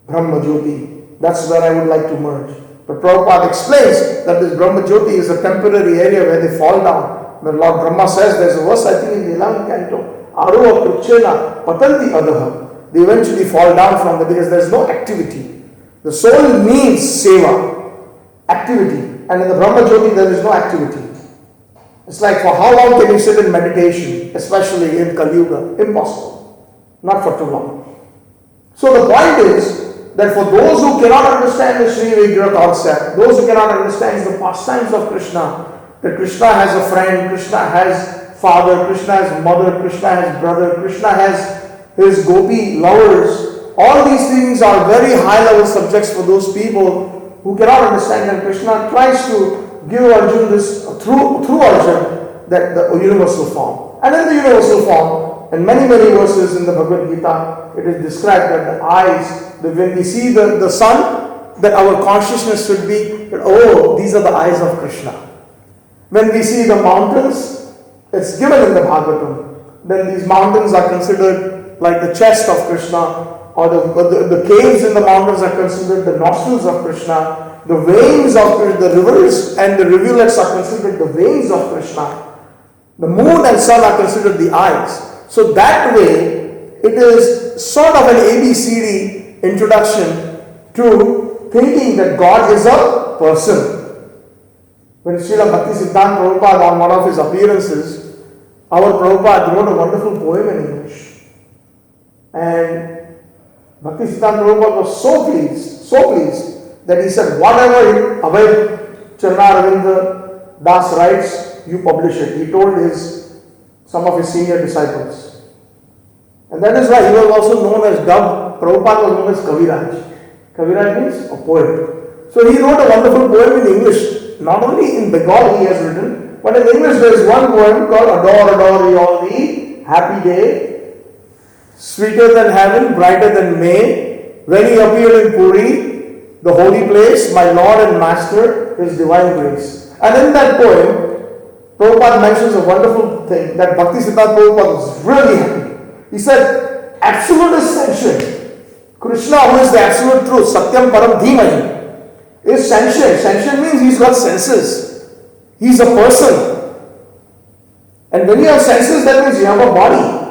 Speaker 1: Brahma Jyoti, that's where I would like to merge. But Prabhupada explains that this Brahma Jyoti is a temporary area where they fall down. When Lord Brahma says, there's a verse I think in the 11th canto, Aruva Kruchena Patanti Adaha. They eventually fall down from there because there's no activity. The soul needs seva, activity. And in the Brahma Jyoti there is no activity. It's like, for how long can you sit in meditation, especially in Kali Yuga? Impossible. Not for too long. So the point is that for those who cannot understand the Sri Vigraha concept, those who cannot understand the pastimes of Krishna, that Krishna has a friend, Krishna has father, Krishna has mother, Krishna has brother, Krishna has his gopi lovers, all these things are very high level subjects for those people who cannot understand, and Krishna tries to give Arjuna this, through Arjuna, that the universal form. And in the universal form, in many verses in the Bhagavad Gita, it is described that the eyes, when we see the sun, that our consciousness should be that, oh, these are the eyes of Krishna. When we see the mountains, it's given in the Bhagavatam, then these mountains are considered like the chest of Krishna, or the caves in the mountains are considered the nostrils of Krishna, the veins of Krishna, the rivers and the rivulets are considered the veins of Krishna, the moon and sun are considered the eyes. So that way, it is sort of an ABCD introduction to thinking that God is a person. When Srila Bhakti Siddhanta Prabhupada, on one of his appearances, our Prabhupada wrote a wonderful poem in English. And Bhakti Siddhanta Prabhupada was so pleased that he said, whatever Abhay Charana Das writes, you publish it. He told some of his senior disciples. And that is why he was also known as Dub. Prabhupada was known as Kaviraj. Kaviraj means a poet. So he wrote a wonderful poem in English. Not only in Bengali he has written, but in English there is one poem called Adore, Adore Ye All Thee, Happy Day, Sweeter than heaven, brighter than May, when he appeared in Puri, the holy place, my Lord and Master, His divine grace. And in that poem, Prabhupada mentions a wonderful thing, that Bhakti Siddhanta Prabhupada was really happy. He said, absolute is sentient. Krishna, who is the absolute truth, Satyam Param Dhimahi, is sentient. Sentient means he's got senses. He's a person. And when you have senses, that means you have a body.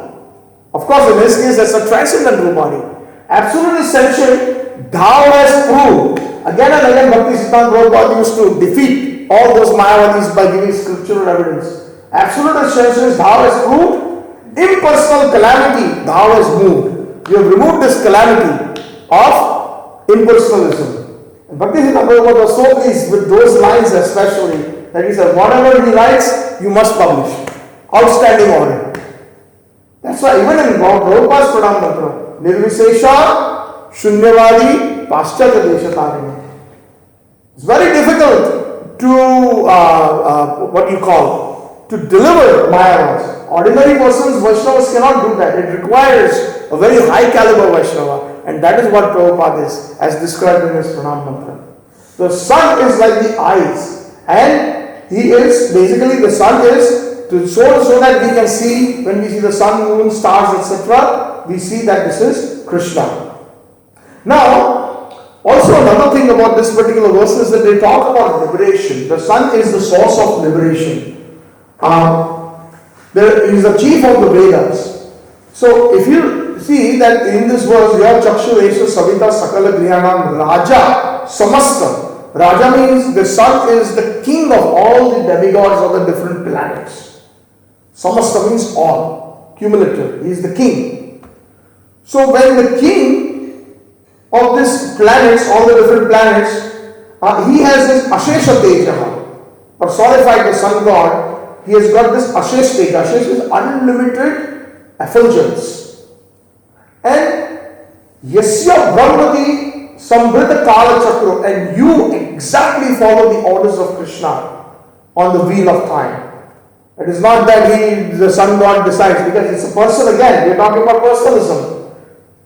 Speaker 1: Of course, in this case, that's a transcendental body. Absolute is sentient. Thou hast proved. Again and again, Bhakti Siddhanta Prabhupada used to defeat all those Mayavadis by giving scriptural evidence. Absolute is sentient. Thou hast proved. Impersonal calamity, thou hast moved. You have removed this calamity of impersonalism. And Bhakti Siddhanta Prabhupada was so pleased with those lines especially that he said, whatever he writes, you must publish. Outstanding order. That's why even in Prabhupada's Pranam Mantra, Nirvisesha, Shunyavadi, Paschatya Deshatarine. It's very difficult to, to deliver Mayavas. Ordinary persons, Vaishnavas cannot do that. It requires a very high caliber Vaishnava. And that is what Prabhupada is, as described in his Pranam Mantra. The sun is like the eyes. And he is, basically the sun is, so that we can see, when we see the sun, moon, stars, etc., we see that this is Krishna. Now, also another thing about this particular verse is that they talk about liberation. The sun is the source of liberation. There is the chief of the Vedas. So if you see that in this verse, your Chakshu Esha Savita Sakala Grihanam Raja Samasta. Raja means the sun is the king of all the demigods of the different planets. Samasta means all, cumulative. He is the king. So when the king of this planets, all the different planets, he has this Ashesha Teja, personified the sun god. He has got this Ashesh Teja. Ashesh is unlimited effulgence. And Yasya Brahmati Sambrita Kala Chakra, and you exactly follow the orders of Krishna on the wheel of time. It is not that the sun god decides, because it's a person again. We are talking about personalism.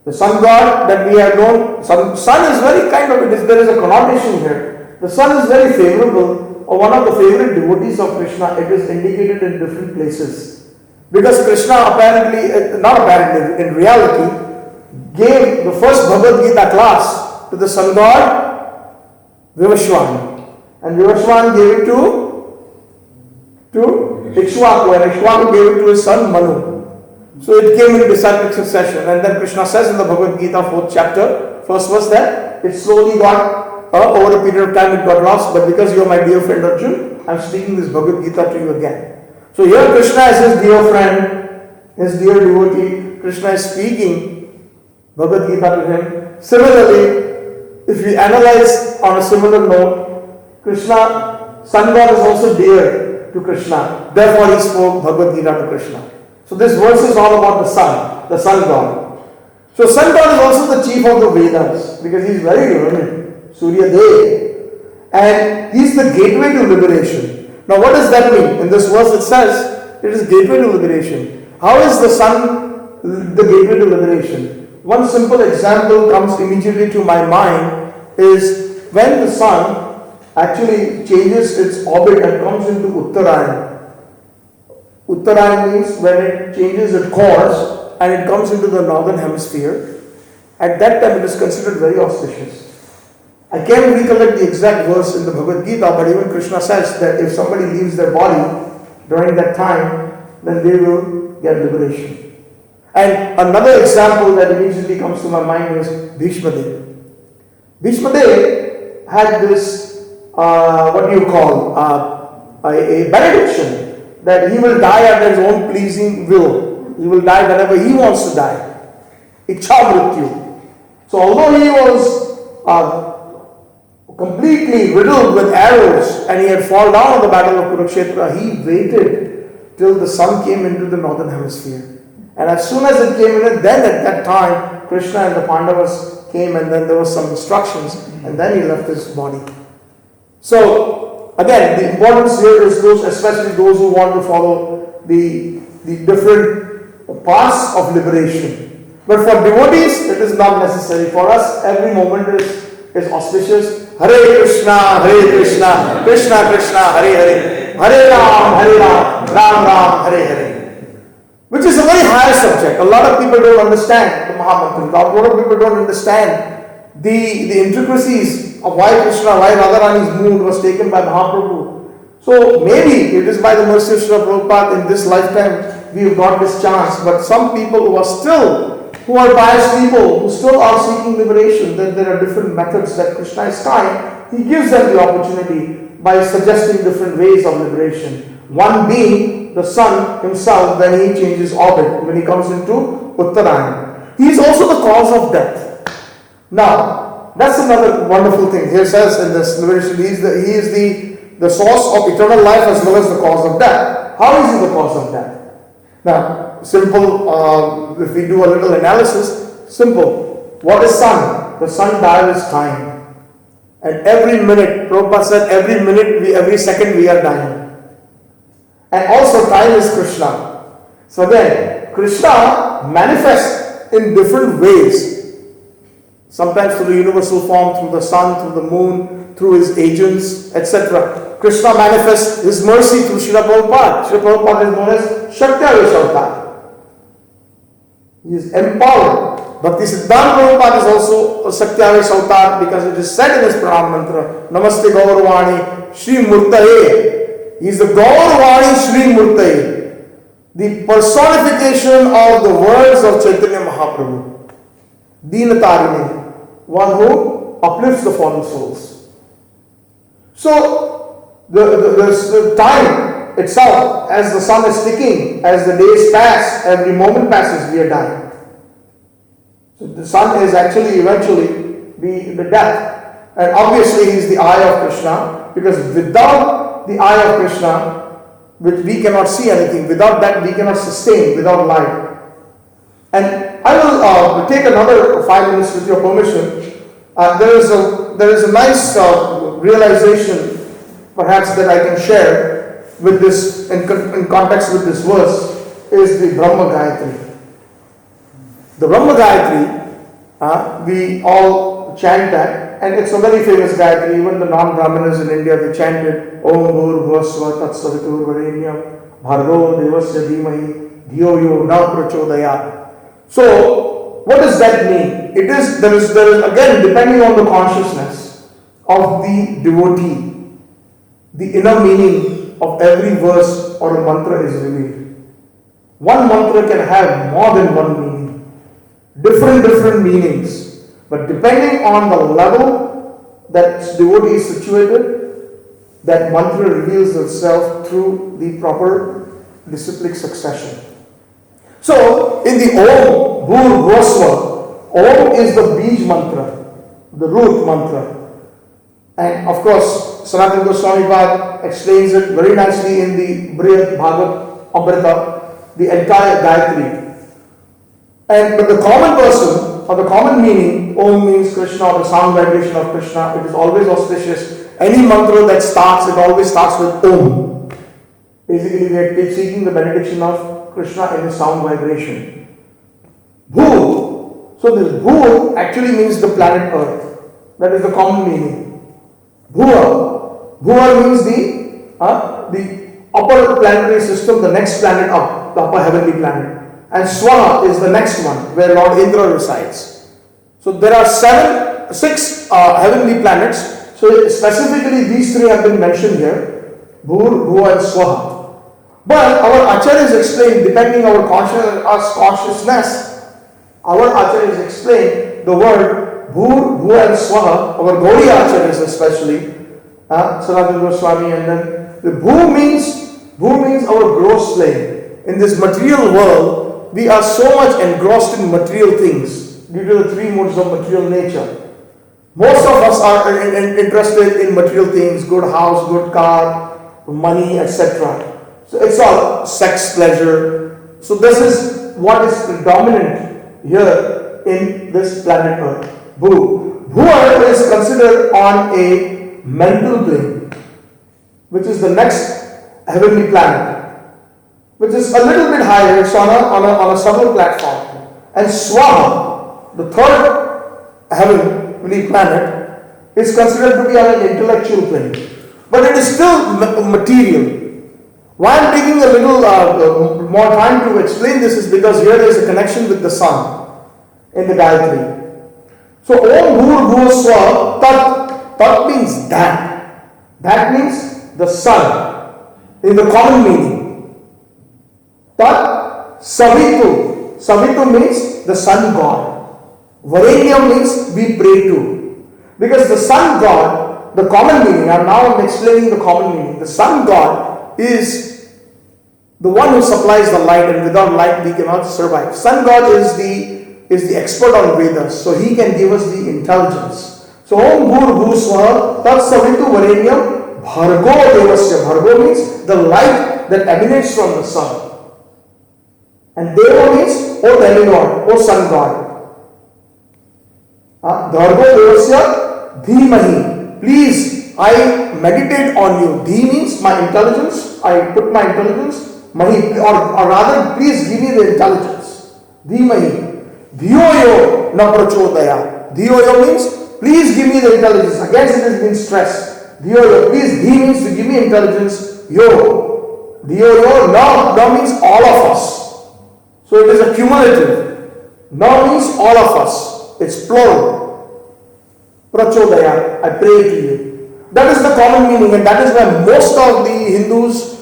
Speaker 1: The sun god that we have known, sun is very kind of, there is a connotation here. The sun is very favorable, or one of the favorite devotees of Krishna. It is indicated in different places. Because Krishna in reality, gave the first Bhagavad Gita class to the sun god Vivashwan. And Vivashwan gave it to Ikshvaku, and Ikshvaku gave it to his son Manu. So it came in disciplic succession. And then Krishna says in the Bhagavad Gita 4th chapter, first verse, that it slowly got, over a period of time it got lost, but because you are my dear friend Arjun, I am speaking this Bhagavad Gita to you again. So here Krishna is his dear friend, his dear devotee. Krishna is speaking Bhagavad Gita to him. Similarly, if we analyze on a similar note, Krishna, sun god is also dear to Krishna. Therefore he spoke Bhagavad Gita to Krishna. So this verse is all about the sun god. So sun god is also the chief of the Vedas, because he is very learned, Surya Dev, and he is the gateway to liberation. Now what does that mean? In this verse it says, it is gateway to liberation. How is the sun the gateway to liberation? One simple example comes immediately to my mind is when the sun actually changes its orbit and comes into Uttarayan. Uttarayan means when it changes its course and it comes into the northern hemisphere. At that time it is considered very auspicious. I can't recollect the exact verse in the Bhagavad Gita, but even Krishna says that if somebody leaves their body during that time, then they will get liberation. And another example that immediately comes to my mind is Bhishma Dev. Bhishma Dev had this, a benediction that he will die at his own pleasing will. He will die whenever he wants to die. Ichha Mrityu. So although he was completely riddled with arrows and he had fallen down on the battle of Kurukshetra, he waited till the sun came into the northern hemisphere. And as soon as it came in, then at that time, Krishna and the Pandavas came, and then there was some instructions, and then he left his body. So, again, the importance here is those, especially those who want to follow the different paths of liberation. But for devotees, it is not necessary. For us, every moment is auspicious. Hare Krishna, Krishna Krishna, Hare Hare, Hare Ram, Ram Ram, Hare Hare. Which is a very high subject. A lot of people don't understand the Mahamantra. A lot of people don't understand the intricacies of why Radharani's mood was taken by Mahaprabhu. So maybe it is by the mercy of Srila Prabhupada in this lifetime we have got this chance. But some people who are pious people, who still are seeking liberation, that there are different methods that Krishna is kind, he gives them the opportunity by suggesting different ways of liberation. One being the sun himself when he changes orbit, when he comes into Uttarayan. He is also the cause of death. Now, That's another wonderful thing. Here says in this narration, he is the source of eternal life as well as the cause of death. How is he the cause of death? Now, simple, if we do a little analysis, simple. What is sun? The sun dial is time. And every minute, Prabhupada said, every second we are dying. And also time is Krishna. So again, Krishna manifests in different ways. Sometimes through the universal form, through the sun, through the moon, through his agents, etc. Krishna manifests his mercy through Srila Prabhupada. Srila Prabhupada is known as Shakti Avatar. He is empowered. Bhakti Siddhanta Prabhupada is also a Shakti Avatar because it is said in his Brahm mantra, Namaste Gauravani Shri Murtaye. He is the Gauravani Shri Murtaye, the personification of the words of Chaitanya Mahaprabhu. Deenatarini, one who uplifts the fallen souls. So, the time itself, as the sun is ticking, as the days pass, every moment passes, we are dying. So, the sun is actually eventually the death. And obviously, he is the eye of Krishna, because without the eye of Krishna, which we cannot see anything, without that we cannot sustain, without light. And I will take another 5 minutes with your permission. There is a nice realization, perhaps, that I can share with this in context with this verse is the Brahma Gaytri. The Brahma Gayatri, we all chant that, and it's a very famous Gayatri. Even the non-Brahmanas in India, they chanted Om Bhur Bhuvasva Tat Savitur Varenyam Bhargo Devasya Dhimahi Dhiyo Yo Na Prachodayat. So, what does that mean? There is again, depending on the consciousness of the devotee, the inner meaning of every verse or a mantra is revealed. One mantra can have more than one meaning, different meanings, but depending on the level that devotee is situated, that mantra reveals itself through the proper disciplic succession. So, in the Om, Bhur, Bhuvasva, Om is the Bij mantra, the root mantra. And of course, Sanatana Goswami Pad explains it very nicely in the Brihad Bhagavad Amrita, the entire Gayatri. But the common person, or the common meaning, Om means Krishna, or the sound vibration of Krishna. It is always auspicious. Any mantra that starts, it always starts with Om. Basically, we are seeking the benediction of Krishna in his sound vibration. Bhu. So this Bhu actually means the planet Earth. That is the common meaning. Bhuva. Bhuva means the upper planetary system, the next planet up, the upper heavenly planet. And Swaha is the next one, where Lord Indra resides. So there are 6 heavenly planets. So specifically these 3 have been mentioned here. Bhur, Bhuva and Swaha. But our acharyas explain, depending on our consciousness, our acharyas explain the word Bhur, Bhu and Swaha, our Gaudiya acharyas especially, Sanatana Goswami, and then the Bhu means our gross plane. In this material world, we are so much engrossed in material things due to the 3 modes of material nature. Most of us are interested in material things, good house, good car, money, etc. So it's all sex, pleasure. So this is what is predominant here in this planet Earth. Bhu. Bhu is considered on a mental plane, which is the next heavenly planet, which is a little bit higher. It's on a subtle platform. And Swaha, the 3rd heavenly planet, is considered to be on an intellectual plane. But it is still material. Why I am taking a little more time to explain this is because here there is a connection with the sun in the Gayatri. So Om Bhur Bhuva Swa Tat. Tat means that. That means the sun in the common meaning. Tat Savitu. Savitu means the sun god. Varenyam means we pray to. Because the sun god, the common meaning, and now I am explaining the common meaning. The sun god is the one who supplies the light, and without light we cannot survive. Sun God is the expert on Vedas, so he can give us the intelligence. So Om Bhur Swaha Tat Savitu Varenyam Bhargo Devasya. Bhargo means the light that emanates from the sun. And Deva means O demigod, O sun god. Bhargo Devasya Dhimahi. Please, I meditate on you. Dhi means my intelligence. I put my intelligence. Mahi, or rather, please give me the intelligence. Dhimahi. Dhiyoyo na prachodaya. Dhiyoyo means please give me the intelligence. Against it means stress. Dhiyoyo, please, Dhi means to give me intelligence. Yo. Dhiyoyo, na means all of us. So it is a cumulative. Na means all of us. It's plural. Prachodaya, I pray to you. That is the common meaning, and that is why most of the Hindus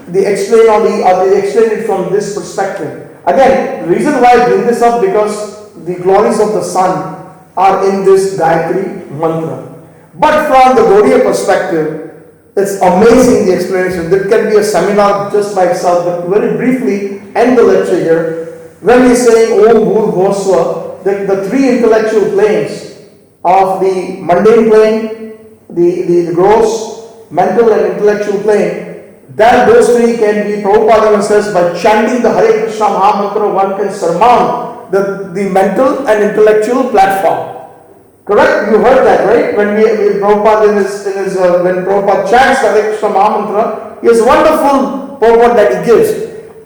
Speaker 1: they explain it from this perspective. Again, the reason why I bring this up because the glories of the sun are in this Gaytri mantra. But from the Gaudiya perspective, it's amazing the explanation. There can be a seminar just by itself, but very briefly end the lecture here. When we say Om Bhur Bhoswa, the three intellectual planes of the mundane plane, the gross, mental and intellectual plane, that those three can be, Prabhupada even says, by chanting the Hare Krishna Maha Mantra, one can surmount the mental and intellectual platform. Correct? You heard that, right? When Prabhupada when Prabhupada chants the Hare Krishna Maha Mantra, he has a wonderful purport that he gives.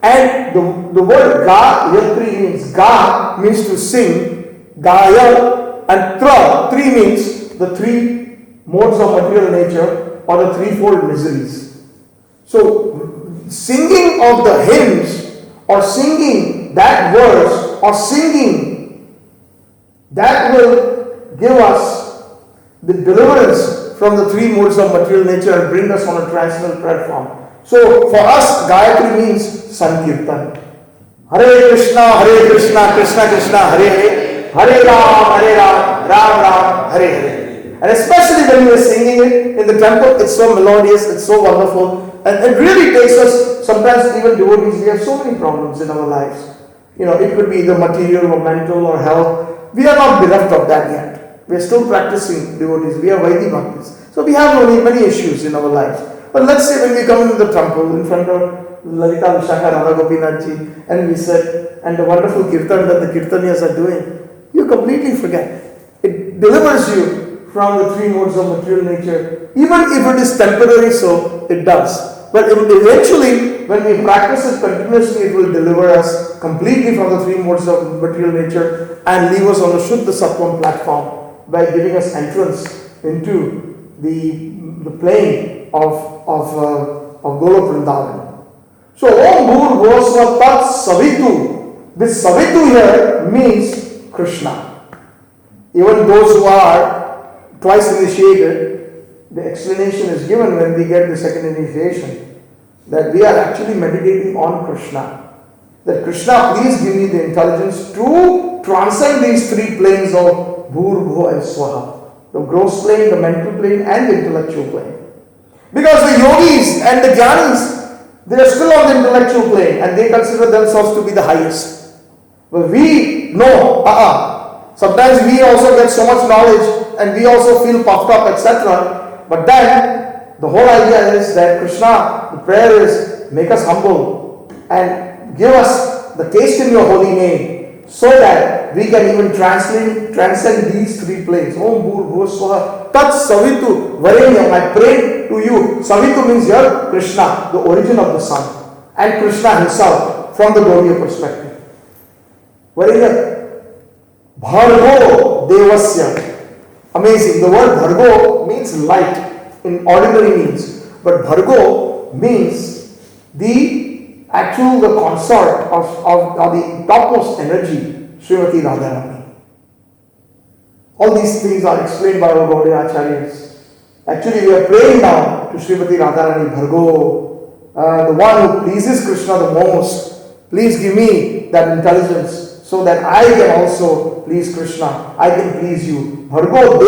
Speaker 1: And the word Gaytri means Ga means to sing, Gaya, and Tri means the three modes of material nature or the threefold miseries. So, singing of the hymns or singing that verse or singing that will give us the deliverance from the three modes of material nature and bring us on a transcendental platform. So, for us, Gayatri means Sankirtan. Hare Krishna, Krishna Krishna, Hare Hare, Hare Ram, Ram Ram, Hare Hare. And especially when we are singing it in the temple, it's so melodious, it's so wonderful. And it really takes us, sometimes even devotees, we have so many problems in our lives. It could be either material or mental or health. We are not bereft of that yet. We are still practicing devotees. We are Vaidhi Bhaktis. So we have many issues in our lives. But let's say when we come into the temple in front of Lalita Vishakha Radha Gopinathji and we sit and the wonderful kirtan that the kirtaniyas are doing, you completely forget. It delivers you from the three modes of material nature. Even if it is temporary, so it does. But eventually, when we practice it continuously, it will deliver us completely from the three modes of material nature and leave us on the Shuddha Sattvam platform by giving us entrance into the plane of Golok Vrindavan. So, Om Bhur Bhosva Tat Savitu. This Savitu here means Krishna. Even those who are twice initiated, the explanation is given when we get the second initiation, that we are actually meditating on Krishna. That Krishna, please give me the intelligence to transcend these three planes of Bhur, Bhu and Swaha. The gross plane, the mental plane and the intellectual plane. Because the yogis and the jnanis, they are still on the intellectual plane and they consider themselves to be the highest. But we know, sometimes we also get so much knowledge and we also feel puffed up, etc. But then, the whole idea is that Krishna, the prayer is, make us humble and give us the taste in your holy name so that we can even transcend these three planes. Om Bhur Bhur Swaha Tat Savitu Varenyam. I pray to you. Savitu means here Krishna, the origin of the sun, and Krishna himself from the Gaudiya perspective. Varenyam Bhargo Devasya. Amazing. The word Bhargo means light in ordinary means, but Bhargo means the consort of the topmost energy, Srimati Radharani. All these things are explained by our Gaudiya Acharyas. Actually, we are praying now to Srimati Radharani Bhargo, the one who pleases Krishna the most. Please give me that intelligence so that I can also please Krishna. I can please you. Bhargo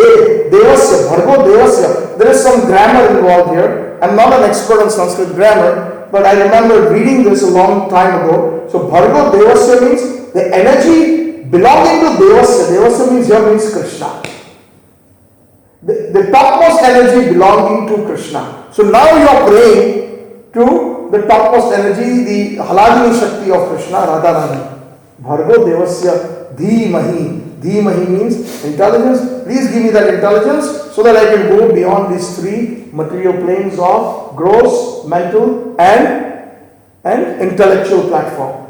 Speaker 1: Devasya. Bhargo Devasya. There is some grammar involved here. I'm not an expert on Sanskrit grammar, but I remember reading this a long time ago. So Bhargo Devasya means the energy belonging to Devasya. Devasya means here means Krishna. The topmost energy belonging to Krishna. So now you are praying to the topmost energy, the Haladini Shakti of Krishna, Radha Rani. Bhargo Devasya Dhimahi. Dhimahi means intelligence. Please give me that intelligence so that I can go beyond these three material planes of gross, mental and intellectual platform.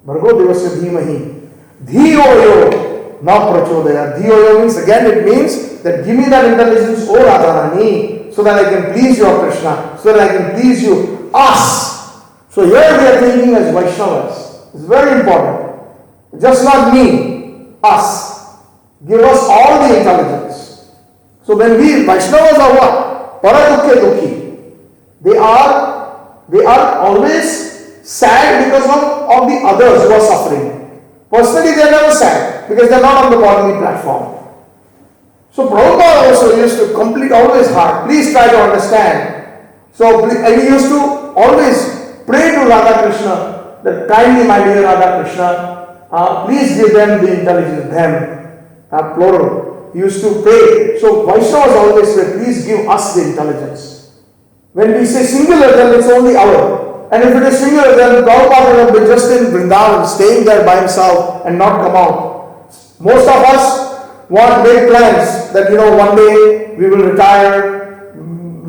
Speaker 1: Bhargo Devasya Dhimahi. Dhiyo yo na prachodaya. Dhiyo yo means, again it means that give me that intelligence, O Radharani, so that I can please your Krishna, so that I can please you, us. So here we are thinking as Vaishnavas. It's very important. Just not me, us. Give us all the intelligence. So when we Vaishnavas are what? Paradukhe dukhi. They are always sad because of the others who are suffering. Personally they are never sad because they are not on the bodily platform. So Prabhupada also used to always hard. Please try to understand. So he used to always pray to Radha Krishna that kindly, my dear Radha Krishna, please give them the intelligence, plural. He used to pray. So Vaishnavas always say, please give us the intelligence. When we say singular, then it's only our. And if it is singular, then Prabhupada would have been just in Vrindavan, staying there by himself and not come out. Most of us want big plans that one day we will retire,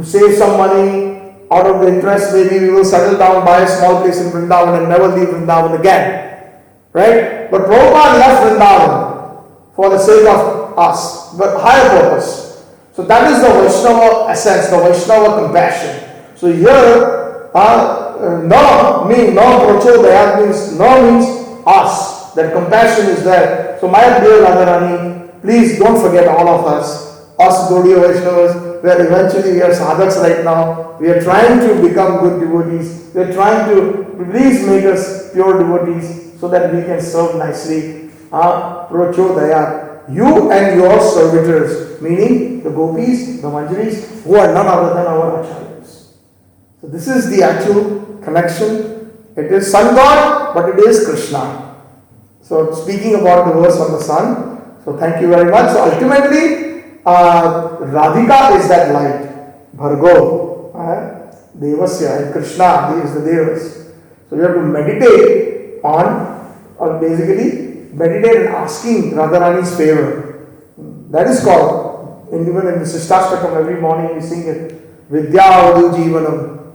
Speaker 1: save some money, out of the interest maybe we will settle down, buy a small place in Vrindavan and never leave Vrindavan again. Right? But Prabhupada left Vrindavan for the sake of us, but higher purpose. So that is the Vaishnava essence, the Vaishnava compassion. So here, no prachodaya means us. That compassion is there. So my dear Radharani, please don't forget all of us Gaudiya Vaishnavas, where eventually we are sadhaks right now. We are trying to become good devotees. We are trying to please make us pure devotees so that we can serve nicely. Prachodaya, you and your servitors, meaning the gopis, the manjaris, who are none other than our acharyas. So this is the actual connection. It is sun god, but it is Krishna. So speaking about the verse on the sun, so thank you very much. So ultimately, Radhika is that light. Bhargo, Devasya, and Krishna, he is the Devas. So you have to meditate or basically meditate and asking Radharani's favor. That is called, even in the Sishtastakam, every morning we sing it, Vidyavadu Jivanam.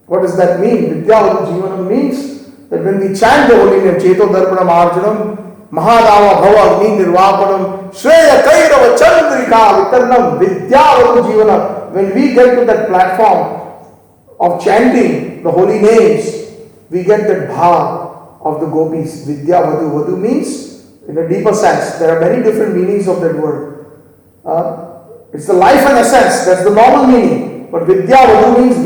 Speaker 1: What does that mean? Vidyavadu Jivanam means that when we chant the holy name, Cheto Darpanam Arjanam, Mahadava Bhava Agni Nirvapanam, Shreya Kairava Chandrika Vitarnam, Vidyavadu Jivanam. When we get to that platform of chanting the holy names, we get that bhava of the gopis. Vidyavadu. Vadu means, in a deeper sense, there are many different meanings of that word. It's the life and essence, that's the normal meaning. But Vidya Vadu means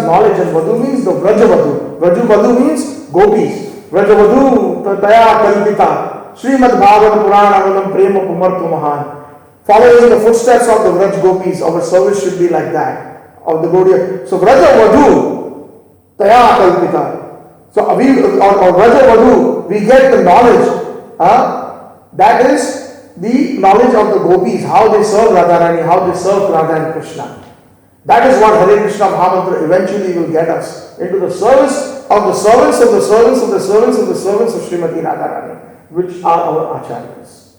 Speaker 1: knowledge, and Vadu means the Vraja Vadu. Vraja Vadu means gopis. Vraja Vadu Taya Kalpita. Srimad Bhagavad Purana Avanam Prema Pumartha Mahan. Following the footsteps of the Vraj gopis, our service should be like that. Of the Gaudiya. So Vraja Vadu Taya Kalpita. So or Vraja Vadu, we get the knowledge. That is the knowledge of the gopis, how they serve Radharani, how they serve Radha and Krishna. That is what Hare Krishna Mahamantra eventually will get us into the service of the servants of the servants of the servants of the servants of Srimati Radharani, which are our acharyas.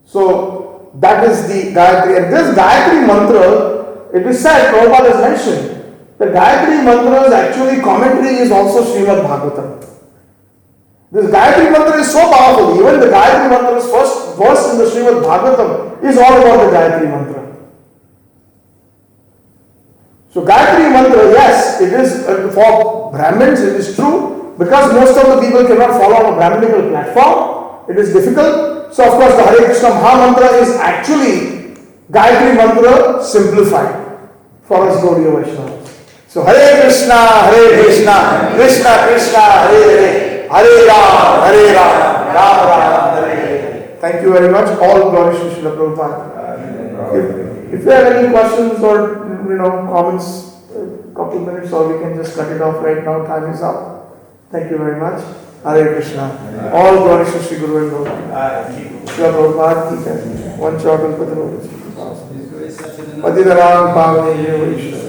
Speaker 1: So that is the Gayatri. And this Gayatri mantra, it is said, Prabhupada has mentioned, the Gayatri mantra's actually commentary is also Srimad Bhagavatam. This Gayatri mantra is so powerful. Even the Gayatri mantra's first verse in the Srimad Bhagavatam is all about the Gayatri mantra. So Gayatri mantra, yes, it is for Brahmins, it is true, because most of the people cannot follow on a Brahminical platform. It is difficult. So of course the Hare Krishna Maha mantra is actually Gayatri mantra simplified for us Gaudiya Vaishnavas. So Hare Krishna, Krishna Krishna, Hare Hare, Hare Ram, Ram Ram, Hare Hare. Thank you very much. All glory to Srila Prabhupada. If you have any questions or comments, a couple of minutes, or we can just cut it off right now. Time is up. Thank you very much. Hare Krishna. All glory to Sri Guru and Guru. Srila Prabhupada, one shot will put the पतितरां पावनेभ्यो वैष्णवेभ्यो